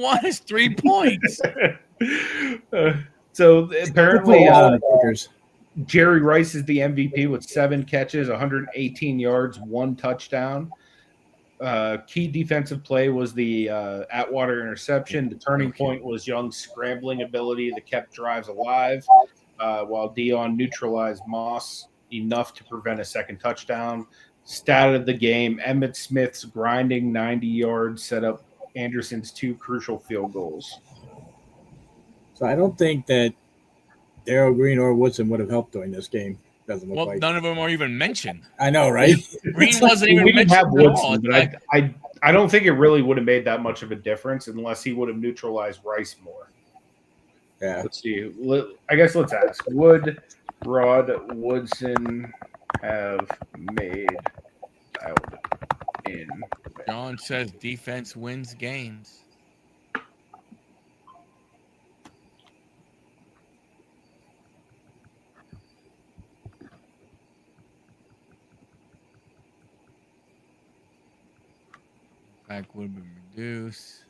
one is 3 points. So apparently, Jerry Rice is the MVP with 7 catches, 118 yards, 1 touchdown. Key defensive play was the Atwater interception. The turning point was Young's scrambling ability that kept drives alive, while Dion neutralized Moss enough to prevent a second touchdown. Stat of the game, Emmitt Smith's grinding 90 yards set up Anderson's 2 crucial field goals. So I don't think that Darrell Green or Woodson would have helped during this game. Doesn't look Well, like. none of them are even mentioned. I know, right? Green wasn't even We didn't have mentioned at all. Woodson, It's but like, I don't think it really would have made that much of a difference unless he would have neutralized Rice more. Yeah. Let's see. I guess let's ask. Would Rod Woodson have made out in? John says defense wins games. Back would have been reduced.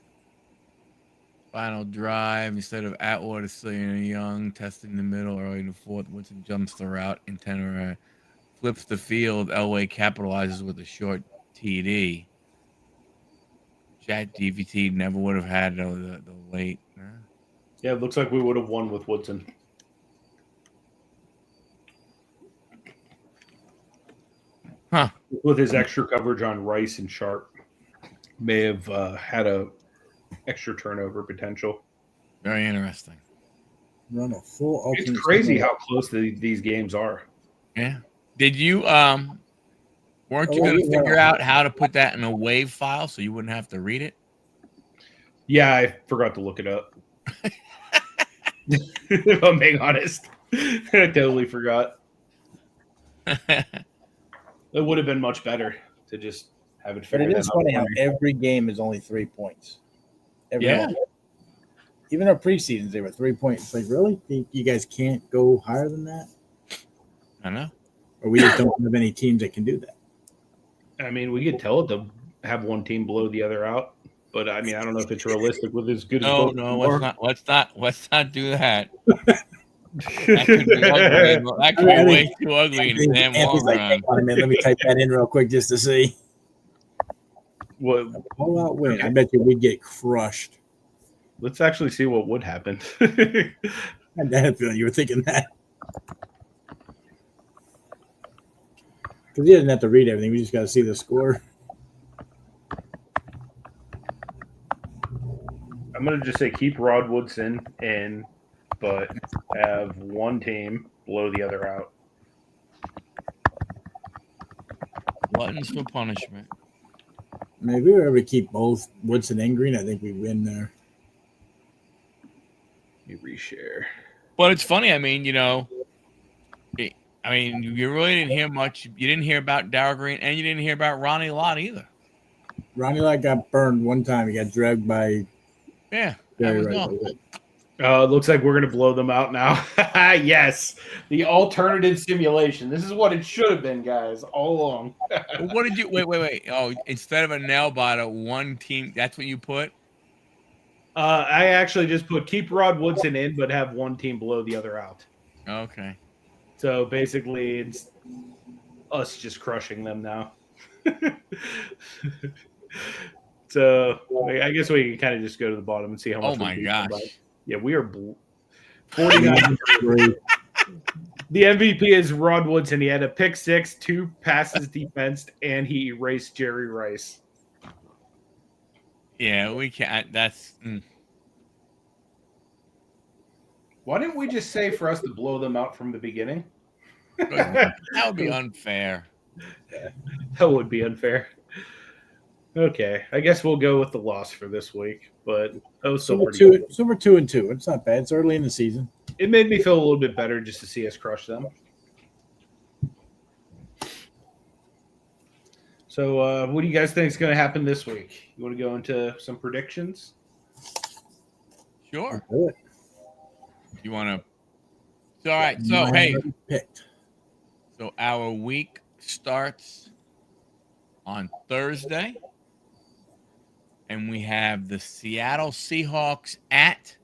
Final drive, instead of Atwater, Slinger, Young testing the middle early in the fourth. Woodson jumps the route, Tenera flips the field. Elway capitalizes with a short TD. ChatGPT never would have had the late. Yeah, it looks like we would have won with Woodson. Huh. With his extra coverage on Rice and Sharp, may have had a extra turnover potential. Very interesting. Run a full alternate. It's crazy how close these games are. Yeah. Did you weren't you going to figure out how to put that in a WAV file so you wouldn't have to read it? Yeah, I forgot to look it up. If I'm being honest, I totally forgot. It would have been much better to just have it But figured out. it is funny how every game is only 3 points. Yeah. Even our preseasons, they were 3 points. It's like, really? You guys can't go higher than that? I know. Or we just don't have any teams that can do that. I mean, we could tell it to have one team blow the other out, but I mean, I don't know if it's realistic with as good as both. No, let's not do that. That could be ugly. That could be way too ugly in the damn long like, run. hang on a minute, let me type that in real quick just to see. What? All out win. I bet you we'd get crushed. Let's actually see what would happen. I had a feeling you were thinking that. Because he doesn't have to read everything. We just got to see the score. I'm going to just say keep Rod Woodson in, but have one team blow the other out. Buttons for punishment. Maybe if we were ever to keep both Woodson and Green, I think we win there. You reshare. But it's funny. I mean, you really didn't hear much. You didn't hear about Darrell Green, and you didn't hear about Ronnie Lott either. Ronnie Lott got burned one time. He got dragged by. Yeah, that was all. It looks like we're going to blow them out now. Yes, the alternative simulation. This is what it should have been, guys, all along. What did you wait? Oh, instead of a nail biter, one team. That's what you put. I actually just put keep Rod Woodson in, but have one team blow the other out. Okay. So basically, it's us just crushing them now. So I guess we can kind of just go to the bottom and see how much. Oh my gosh! Yeah, we are 49. The MVP is Rod Woodson. He had a pick six, 2 passes defensed, and he erased Jerry Rice. Yeah, we can't. That's. Why didn't we just say for us to blow them out from the beginning? That would be unfair. Yeah, that would be unfair. Okay, I guess we'll go with the loss for this week. But that was so we're 2-2. It's not bad. It's early in the season. It made me feel a little bit better just to see us crush them. So, what do you guys think is going to happen this week? You want to go into some predictions? Sure. Do it. You want to? All right. So hey. So our week starts on Thursday, and we have the Seattle Seahawks at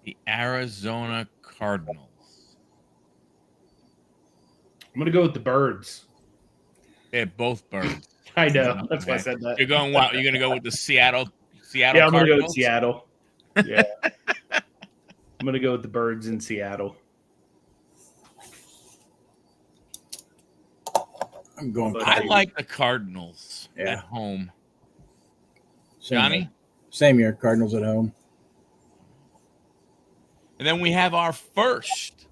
the Arizona Cardinals. I'm going to go with the Birds. They're both birds. I know. That's why I said that. You're going what? You're going to go with the Seattle Yeah, I'm going to go with Cardinals? Seattle. Yeah. I'm going to go with the birds in Seattle. I'm going. I like the Cardinals Yeah. at home. Same Johnny? here. Same here. Cardinals at home. And then we have our first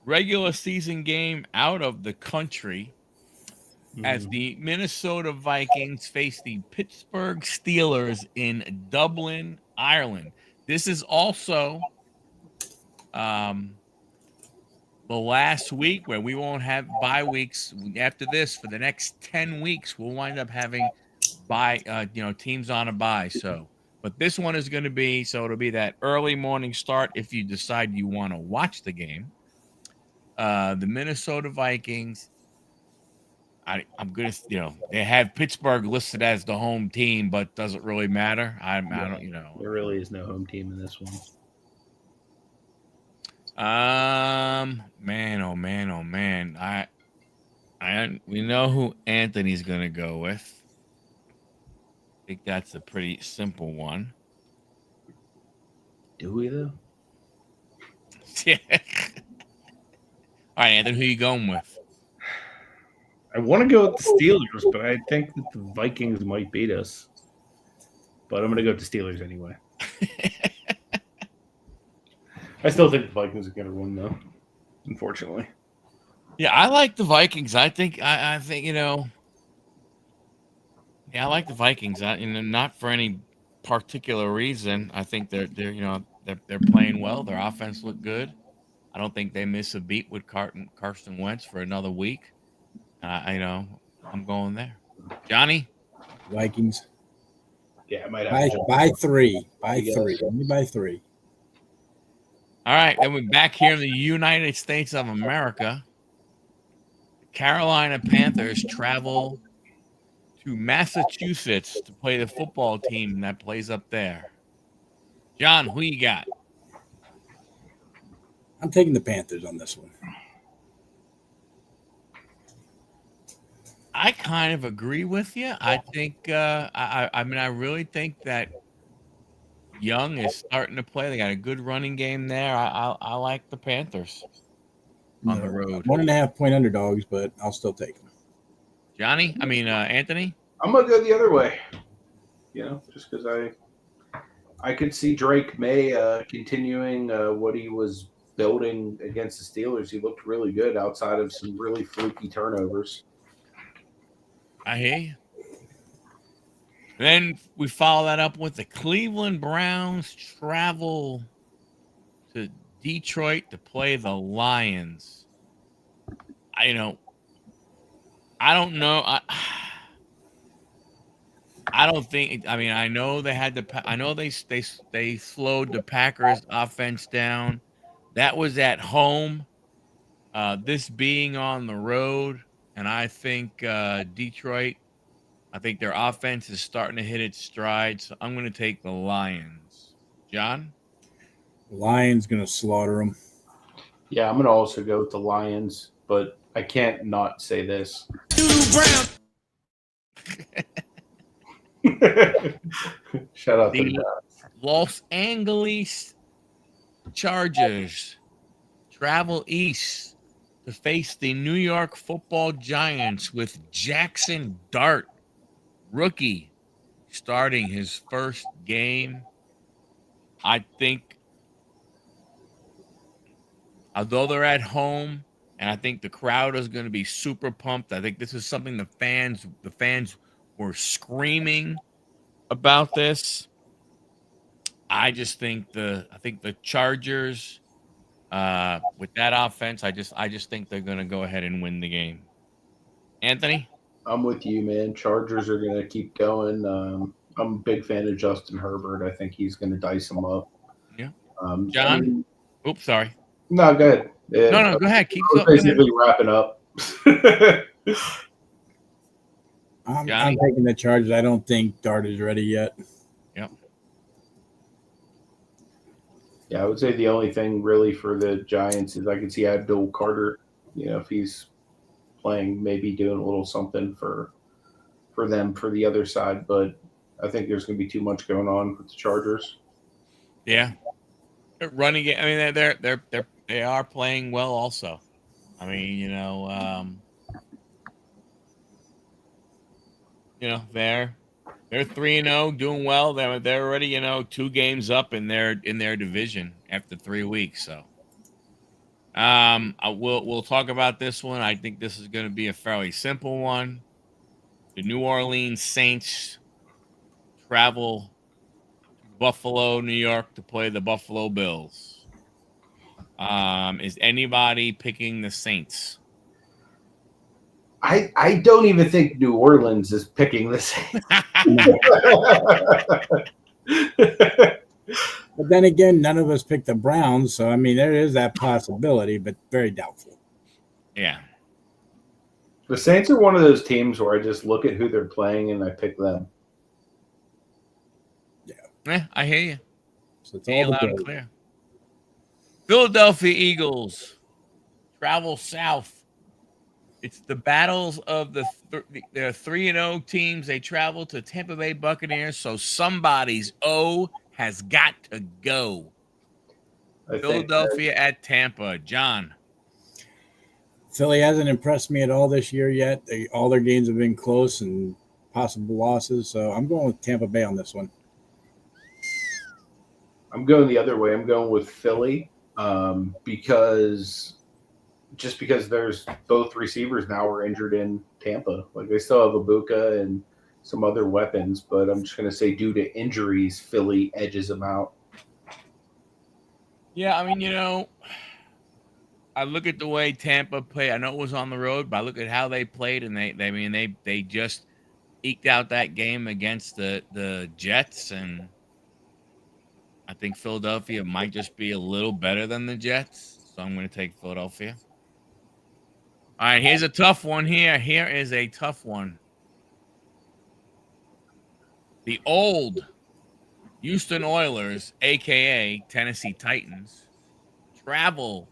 regular season game out of the country as the Minnesota Vikings face the Pittsburgh Steelers in Dublin, Ireland. This is also the last week where we won't have bye weeks. After this, for the next 10 weeks, we'll wind up having teams on a bye. So, but this one is going to be, so it'll be that early morning start if you decide you want to watch the game. The Minnesota Vikings, I'm going to, they have Pittsburgh listed as the home team, but doesn't really matter. I don't, There really is no home team in this one. Man, oh man, oh man. We know who Anthony's going to go with. I think that's a pretty simple one. Do we though? Yeah. All right, Anthony, who you going with? I want to go with the Steelers, but I think that the Vikings might beat us. But I'm going to go with the Steelers anyway. I still think the Vikings are going to win, though, unfortunately. Yeah, I like the Vikings. I think, I think, yeah, I like the Vikings. Not for any particular reason. I think they're playing well. Their offense looked good. I don't think they miss a beat with Carson Wentz for another week. I'm going there. Johnny? Vikings. Yeah, I might have by 3. By 3. Only by 3. All right, then we're back here in the United States of America. The Carolina Panthers travel to Massachusetts to play the football team that plays up there. John, who you got? I'm taking the Panthers on this one. I kind of agree with you. I think, I really think that Young is starting to play. They got a good running game there. I like the Panthers on the road. 1.5 point underdogs, but I'll still take them. Anthony? I'm going to go the other way. Just because I could see Drake May continuing what he was building against the Steelers. He looked really good outside of some really fluky turnovers. I hear you. Then we follow that up with the Cleveland Browns travel to Detroit to play the Lions. I don't know. I don't think. I know they had I know they slowed the Packers offense down. That was at home. This being on the road, and I think Detroit. I think their offense is starting to hit its stride, so I'm going to take the Lions. John? The Lions going to slaughter them. Yeah, I'm going to also go with the Lions, but I can't not say this. Shout out to the Los Angeles Chargers travel east to face the New York Football Giants with Jackson Dart, rookie, starting his first game. I think, although they're at home, and I think the crowd is going to be super pumped. I think this is something the fans were screaming about this. I think the Chargers, with that offense, I just think they're going to go ahead and win the game. Anthony? I'm with you, man. Chargers are going to keep going. I'm a big fan of Justin Herbert. I think he's going to dice them up. Yeah. John? Oops, sorry. No, go ahead. Yeah, no, go ahead. Keep basically wrapping up. I'm taking the Chargers. I don't think Dart is ready yet. Yep. Yeah, I would say the only thing really for the Giants is I could see Abdul Carter, if he's playing, maybe doing a little something for them for the other side. But I think there's going to be too much going on with the Chargers. Yeah, running it. I mean, they are playing well. Also, I mean, they're 3-0, doing well. They're already 2 games up in their division after 3 weeks. So, we'll talk about this one. I think this is going to be a fairly simple one. The New Orleans Saints travel to Buffalo, New York, to play the Buffalo Bills. Is anybody picking the Saints? I don't even think New Orleans is picking the Saints. But then again, none of us picked the Browns, so I mean, there is that possibility, but very doubtful. Yeah. The Saints are one of those teams where I just look at who they're playing and I pick them. Yeah, I hear you. So it's all loud and clear. Philadelphia Eagles travel south. It's the battles of there are 3-0 teams. They travel to Tampa Bay Buccaneers, so somebody's O has got to go. Philadelphia at Tampa. John. Philly hasn't impressed me at all this year yet. All their games have been close and possible losses, so I'm going with Tampa Bay on this one. I'm going the other way. I'm going with Philly because there's both receivers now are injured in Tampa. Like they still have Ibuka and some other weapons, but I'm just going to say due to injuries, Philly edges them out. Yeah, I mean, I look at the way Tampa played. I know it was on the road, but I look at how they played, and they just eked out that game against the Jets, and I think Philadelphia might just be a little better than the Jets, so I'm going to take Philadelphia. All right, here's a tough one here. Here is a tough one. The old Houston Oilers, a.k.a. Tennessee Titans, travel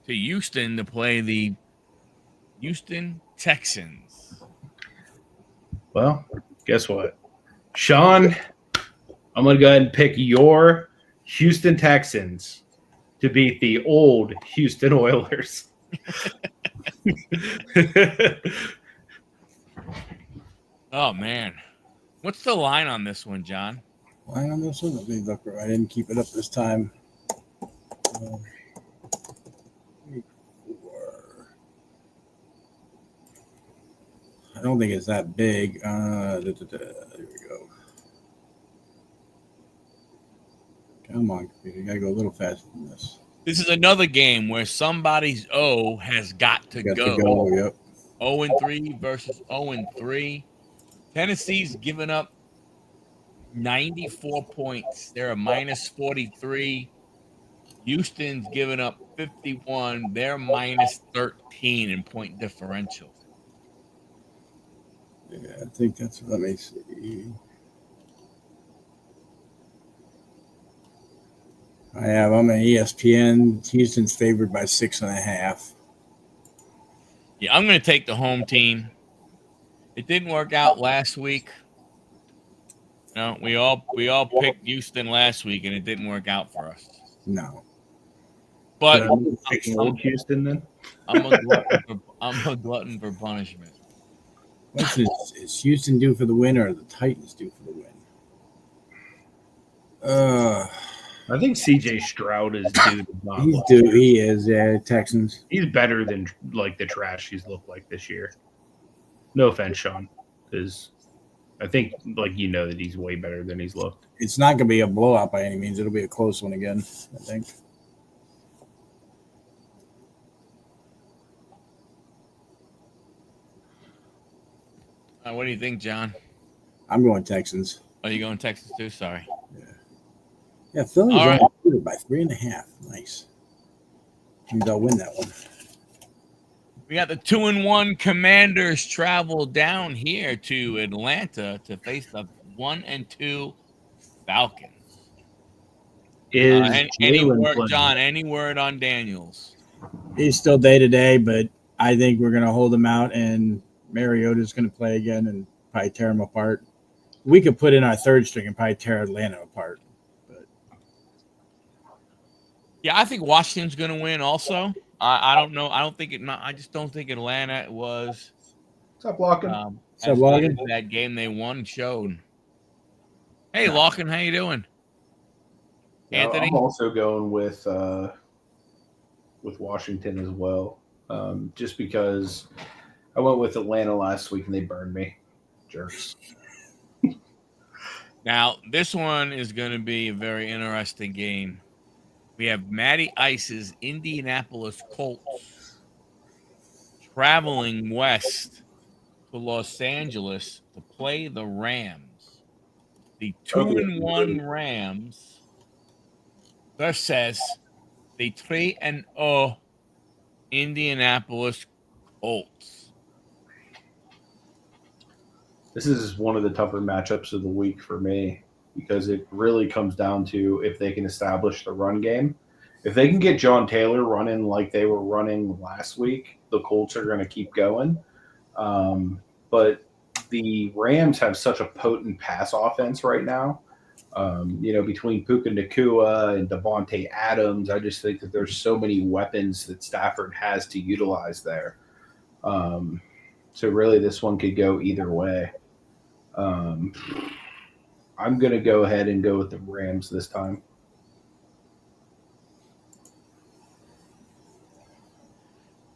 to Houston to play the Houston Texans. Well, guess what? Sean, I'm going to go ahead and pick your Houston Texans to beat the old Houston Oilers. Oh, man. What's the line on this one, John? Line on this one? Let me look. I didn't keep it up this time. I don't think it's that big. There we go. Come on, computer. You got to go a little faster than this. This is another game where somebody's O has got to go. Yep. 0-3 versus 0-3. Tennessee's given up 94 points. They're a minus 43. Houston's given up 51. They're minus 13 in point differential. Yeah, I think that's, let me see. I'm on ESPN. Houston's favored by 6.5. Yeah, I'm going to take the home team. It didn't work out last week. No, we all picked Houston last week, and it didn't work out for us. No. But I'm old Houston then. I'm a glutton for punishment. Is Houston due for the win, or are the Titans due for the win? I think C.J. Stroud is due. He's due. He is. Yeah, Texans. He's better than like the trash he's looked like this year. No offense, Sean, because I think that he's way better than he's looked. It's not going to be a blowout by any means. It'll be a close one again, I think. What do you think, John? I'm going Texans. Oh, you going Texas too? Sorry. Yeah, Philly's All right. only by 3.5. Nice. Means I'll win that one. We got the 2-1 Commanders travel down here to Atlanta to face the 1-2 Falcons. Is any word, John? Any word on Daniels? He's still day to day, but I think we're going to hold them out, and Mariota's going to play again and probably tear them apart. We could put in our third string and probably tear Atlanta apart. But Yeah, I think Washington's going to win. Also, I don't know. I just don't think Atlanta was Stop blocking. So, as good Logan? as that game they won showed. Hey, No. Larkin, how you doing? Yeah, Anthony? I'm also going with Washington as well, just because I went with Atlanta last week and they burned me, jerks. Now, this one is going to be a very interesting game. We have Matty Ice's Indianapolis Colts traveling west to Los Angeles to play the Rams. The 2-1 Rams versus the 3-0 Indianapolis Colts. This is one of the tougher matchups of the week for me because it really comes down to if they can establish the run game. If they can get John Taylor running like they were running last week, the Colts are going to keep going. But the Rams have such a potent pass offense right now. Between Puka Nacua and Devontae Adams, I just think that there's so many weapons that Stafford has to utilize there. So really, this one could go either way. I'm going to go ahead and go with the Rams this time.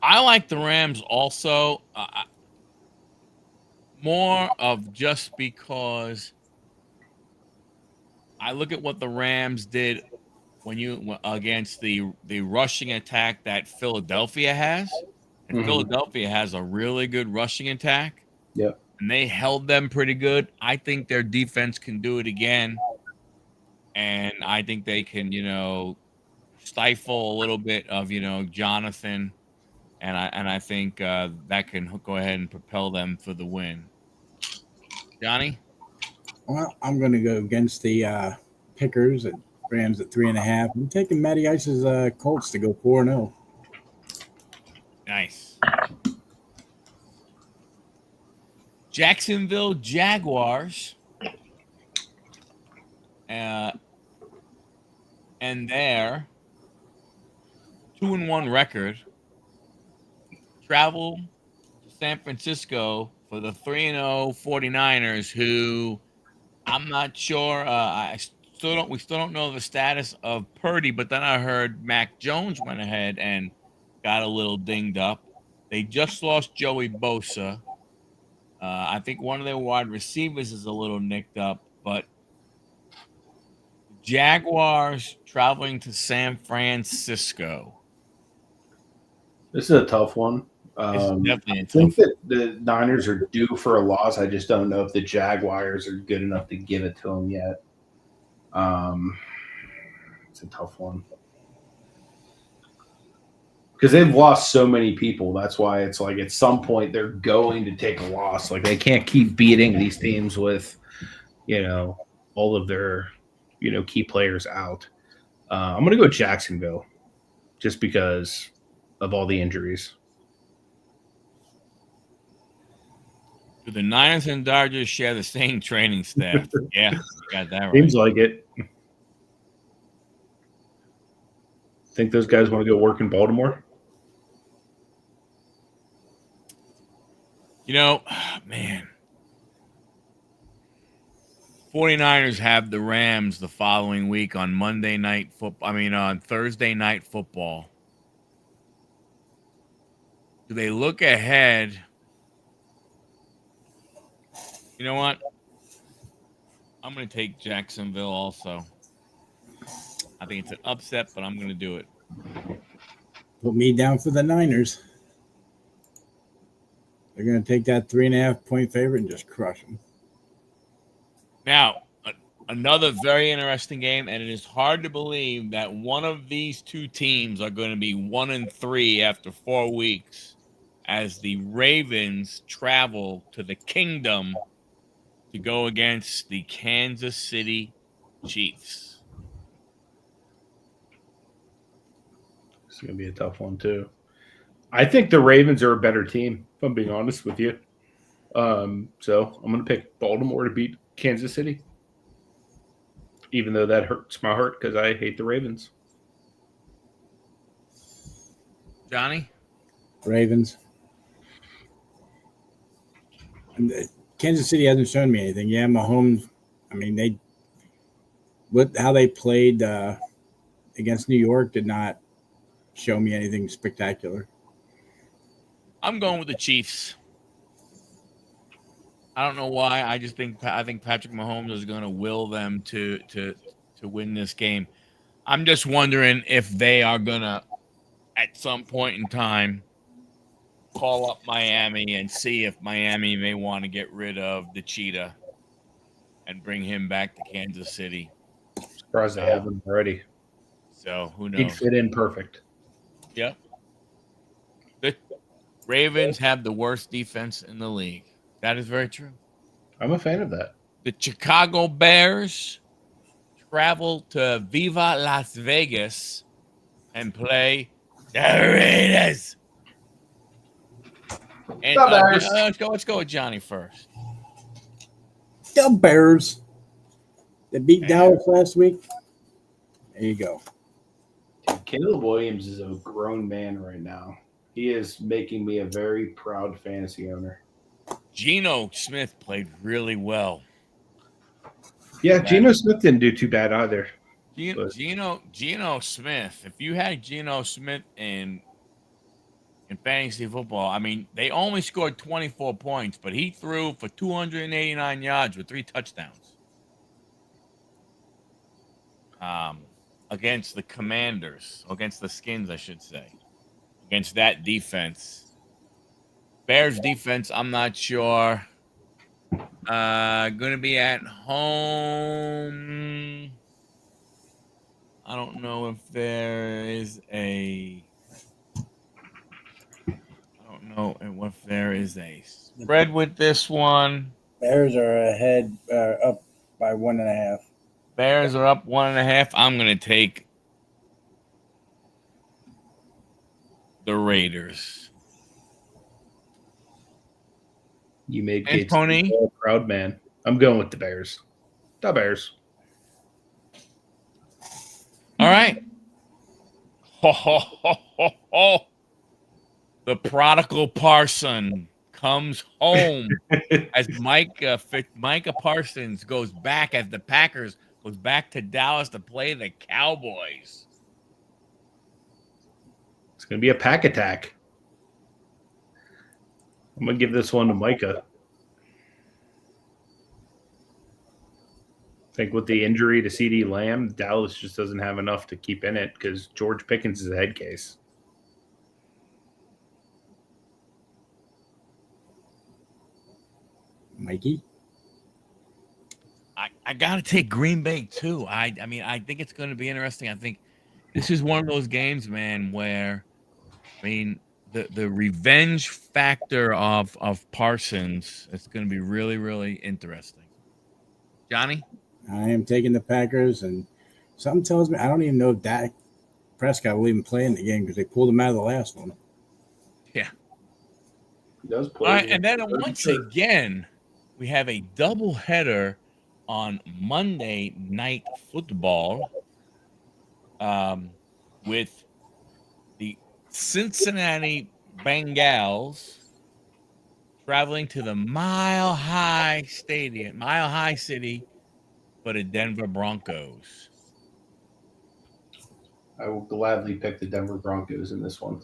I like the Rams also, more of just because I look at what the Rams did against the rushing attack that Philadelphia has, and Philadelphia has a really good rushing attack. Yep. And they held them pretty good. I think their defense can do it again, and I think they can, stifle a little bit of, Jonathan, and I think that can go ahead and propel them for the win. Johnny? Well, I'm going to go against the Pickers at Rams at 3.5. I'm taking Matty Ice's Colts to go 4-0. Nice. Jacksonville Jaguars and their 2-1 record travel to San Francisco for the 3-0 49ers, who I'm not sure. We still don't know the status of Purdy, but then I heard Mac Jones went ahead and got a little dinged up. They just lost Joey Bosa. I think one of their wide receivers is a little nicked up, but Jaguars traveling to San Francisco. This is a tough one. This is definitely a I think tough that the Niners are due for a loss. I just don't know if the Jaguars are good enough to give it to them yet. It's a tough one. Because they've lost so many people. That's why it's like at some point they're going to take a loss. Like they can't keep beating these teams with, all of their, key players out. I'm going to go Jacksonville just because of all the injuries. Do the Niners and Dodgers share the same training staff? Yeah, you got that right. Seems like it. Think those guys want to go work in Baltimore? Man. 49ers have the Rams the following week on Monday night football. On Thursday night football. Do they look ahead? You know what? I'm going to take Jacksonville also. I think it's an upset, but I'm going to do it. Put me down for the Niners. They're going to take that 3.5 point favorite and just crush them. Now, another very interesting game, and it is hard to believe that one of these two teams are going to be 1-3 after 4 weeks as the Ravens travel to the Kingdom to go against the Kansas City Chiefs. It's going to be a tough one, too. I think the Ravens are a better team, if I'm being honest with you. So I'm going to pick Baltimore to beat Kansas City, even though that hurts my heart because I hate the Ravens. Johnny? Ravens. And Kansas City hasn't shown me anything. Yeah, Mahomes. I mean, how they played against New York did not show me anything spectacular. I'm going with the Chiefs. I don't know why. I think Patrick Mahomes is going to will them to win this game. I'm just wondering if they are going to, at some point in time, call up Miami and see if Miami may want to get rid of the cheetah and bring him back to Kansas City. Surprised they have him already. So who knows? He'd fit in perfect. Yep. The Ravens have the worst defense in the league. That is very true. I'm a fan of that. The Chicago Bears travel to Viva Las Vegas and play the Raiders. And let's go with Johnny first. The Bears. They beat Dallas last week. There you go. Caleb Williams is a grown man right now. He is making me a very proud fantasy owner. Geno Smith played really well. Yeah, Geno Smith didn't do too bad either. Geno Smith. If you had Geno Smith in fantasy football, I mean, they only scored 24 points, but he threw for 289 yards with 3 touchdowns. Against the Commanders, against the Skins, I should say, against that defense. Bears defense, I'm not sure. Going to be at home. I don't know if there is a. I don't know if there is a spread with this one. Bears are ahead, up by 1.5. Bears are up 1.5. I'm going to take the Raiders. You made And Gates Tony? a proud man. I'm going with the Bears. The Bears. All right. Ho, ho, ho, ho, ho. The prodigal parson comes home as Micah Parsons goes back as the Packers goes back to Dallas to play the Cowboys. It's going to be a pack attack. I'm going to give this one to Micah. I think with the injury to CeeDee Lamb, Dallas just doesn't have enough to keep in it because George Pickens is a head case. Mikey? I got to take Green Bay too. I mean, I think it's going to be interesting. I think this is one of those games, man, where, I mean, the revenge factor of Parsons, it's going to be really, really interesting. Johnny? I am taking the Packers, and something tells me I don't even know if Dak Prescott will even play in the game because they pulled him out of the last one. Yeah. He does play. All right, and then once again, we have a doubleheader on Monday Night Football with the Cincinnati Bengals traveling to the Mile High City for the Denver Broncos. I will gladly pick the Denver Broncos in this one.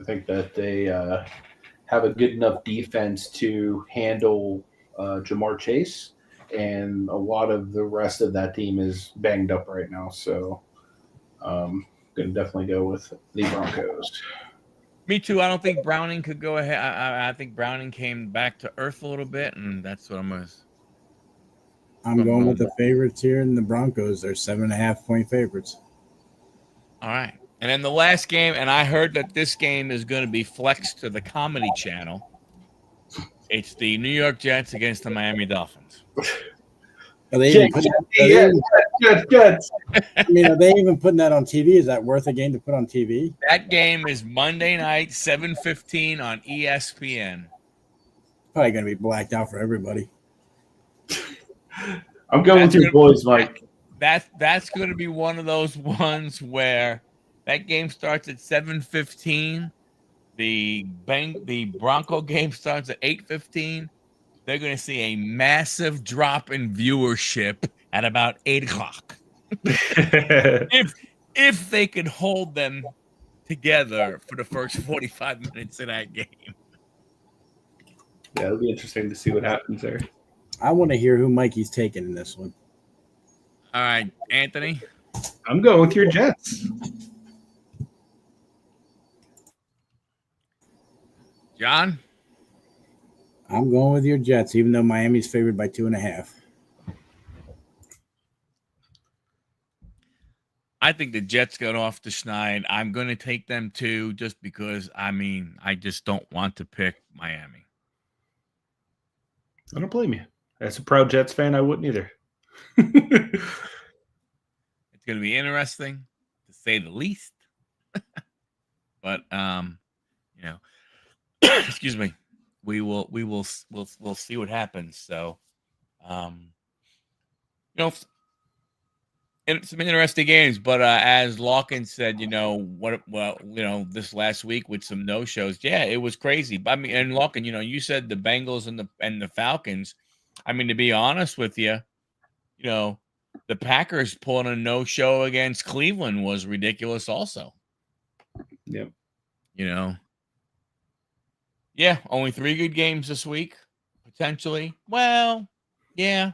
I think that they have a good enough defense to handle Jamar Chase, and a lot of the rest of that team is banged up right now. So I'm going to definitely go with the Broncos. Me too. I don't think Browning could go ahead. I think Browning came back to earth a little bit, and that's what I'm going to. I'm going with the favorites here in the Broncos. They're 7.5-point favorites. All right. And then the last game, and I heard that this game is going to be flexed to the Comedy Channel. It's the New York Jets against the Miami Dolphins. Are they even Jets. I mean, are they even putting that on TV? Is that worth a game to put on TV? That game is Monday night, 7:15 on ESPN. Probably going to be blacked out for everybody. I'm going with your boys, Mike. That's going to be one of those ones where that game starts at 7:15. The Bronco game starts at 8:15. They're going to see a massive drop in viewership at about 8:00. if they can hold them together for the first 45 minutes of that game. Yeah, it'll be interesting to see what happens there. I want to hear who Mikey's taking in this one. All right, Anthony. I'm going with your Jets. John? I'm going with your Jets, even though Miami's favored by 2.5. I think the Jets got off the schneid. I'm going to take them too, just because, I mean, I just don't want to pick Miami. I don't blame you. As a proud Jets fan, I wouldn't either. It's going to be interesting, to say the least. But, you know, excuse me. We'll see what happens. So, you know, and some interesting games. But as Lawkins said, you know this last week with some no shows, yeah, it was crazy. I mean, and Lawkins, you said the Bengals and the Falcons. I mean, to be honest with you, the Packers pulling a no show against Cleveland was ridiculous. Also, yep. Yeah, only 3 good games this week, potentially. Well, yeah.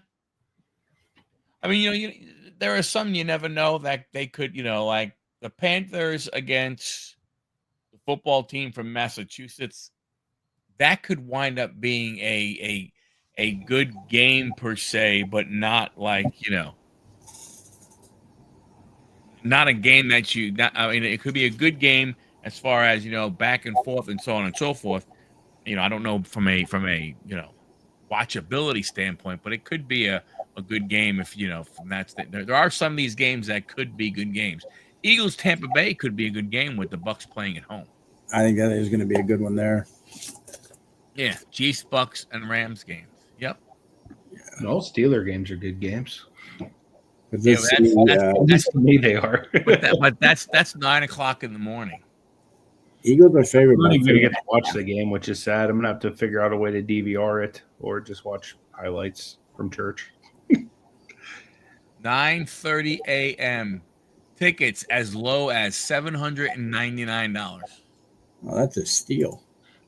I mean, there are some you never know that they could, like the Panthers against the football team from Massachusetts. That could wind up being a good game per se, but not like, not a game that I mean, it could be a good game as far as, back and forth and so on and so forth. I don't know from a watchability standpoint, but it could be a good game if from that there are some of these games that could be good games. Eagles Tampa Bay could be a good game with the Bucks playing at home. I think that is going to be a good one there. Yeah, Chiefs, Bucks, and Rams games. Yep. Yeah. All Steeler games are good games. That's to me they are. but that's 9:00 in the morning. Eagles are favored. I'm not even going to get to watch the game, which is sad. I'm going to have to figure out a way to DVR it or just watch highlights from church. 9:30 a.m. Tickets as low as $799. Well, that's a steal.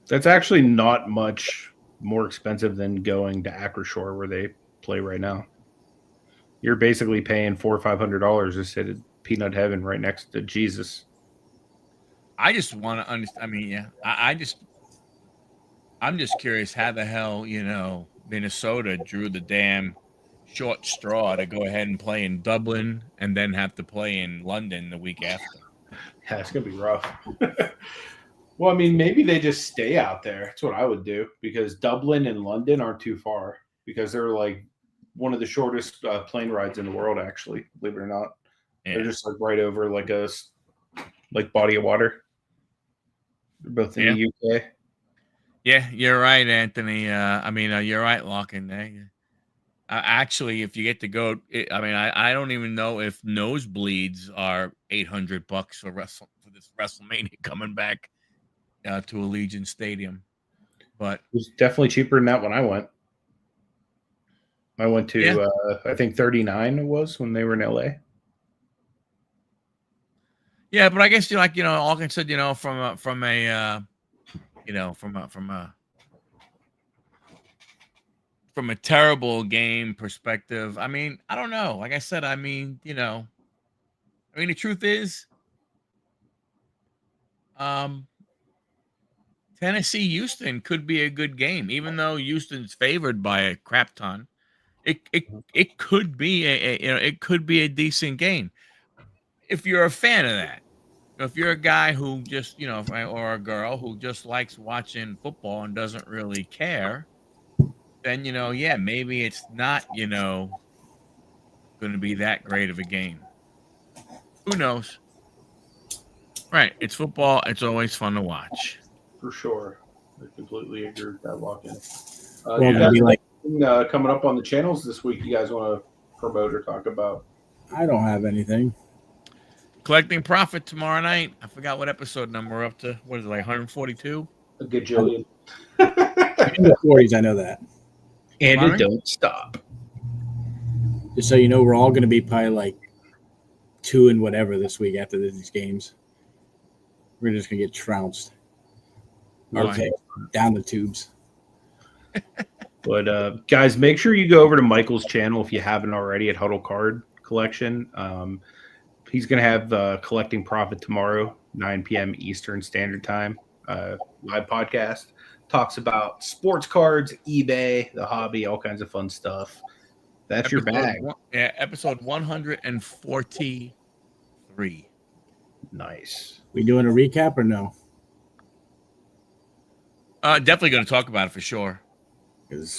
That's actually not much more expensive than going to Acroshore where they play right now. You're basically paying $400 or $500 to sit at Peanut Heaven right next to Jesus. I just want to understand. I mean, yeah, I'm just curious how the hell, Minnesota drew the damn short straw to go ahead and play in Dublin and then have to play in London the week after. Yeah, it's going to be rough. Well, I mean, maybe they just stay out there. That's what I would do because Dublin and London aren't too far because they're like one of the shortest plane rides in the world, actually, believe it or not. Yeah. They're just like right over like a body of water. They're both in the UK. Yeah, you're right, Anthony. You're right, Locking. Actually, if you get to go, I don't even know if nosebleeds are $800 for this WrestleMania coming back to Allegiant Stadium. But it was definitely cheaper than that when I went. I went to I think 39 it was when they were in LA. Yeah, but I guess Alkin said, from a terrible game perspective. I mean, I don't know. Like I said, the truth is, Tennessee Houston could be a good game, even though Houston's favored by a crap ton. It could be it could be a decent game if you're a fan of that. If you're a guy who just or a girl who just likes watching football and doesn't really care, then maybe it's not going to be that great of a game. Who knows? Right. It's football. It's always fun to watch. For sure. I completely agree with that walk-in. We're all You gonna guys be like, coming up on the channels this week you guys want to promote or talk about? I don't have anything. Collecting Profit tomorrow night. I forgot what episode number we're up to. What is it, like 142? A gajillion. In the 40s, I know that. And Tomorrow? it don't stop. Just so you know, we're all going to be probably like 2 and whatever this week after these games. We're just going to get trounced. Our Why? pay down the tubes. But guys, make sure you go over to Michael's channel if you haven't already at Huddle Card Collection. He's going to have Collecting Profit tomorrow, 9 p.m. Eastern Standard Time. Live podcast. Talks about sports cards, eBay, the hobby, all kinds of fun stuff. That's your bag. Episode 143. Nice. We doing a recap or no? Definitely going to talk about it for sure. 'Cause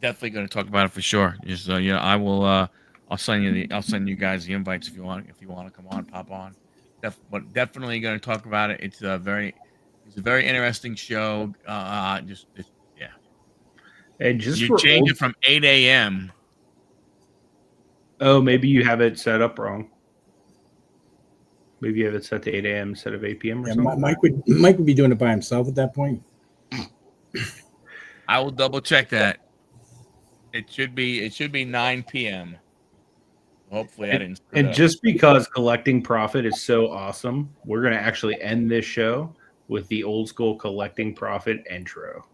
Definitely going to talk about it for sure. Just I will. I'll send you guys the invites if you want to come on, pop on. But definitely going to talk about it. It's a very interesting show. Yeah. And just You change it from 8 a.m. Oh, maybe you have it set up wrong. Maybe you have it set to 8 a.m. instead of 8 p.m. or yeah, something. Mike would be doing it by himself at that point. I will double check that. It should be 9 p.m. Hopefully, I didn't. screw it And up. just because Collecting Profit is so awesome, we're going to actually end this show with the old school Collecting Profit intro.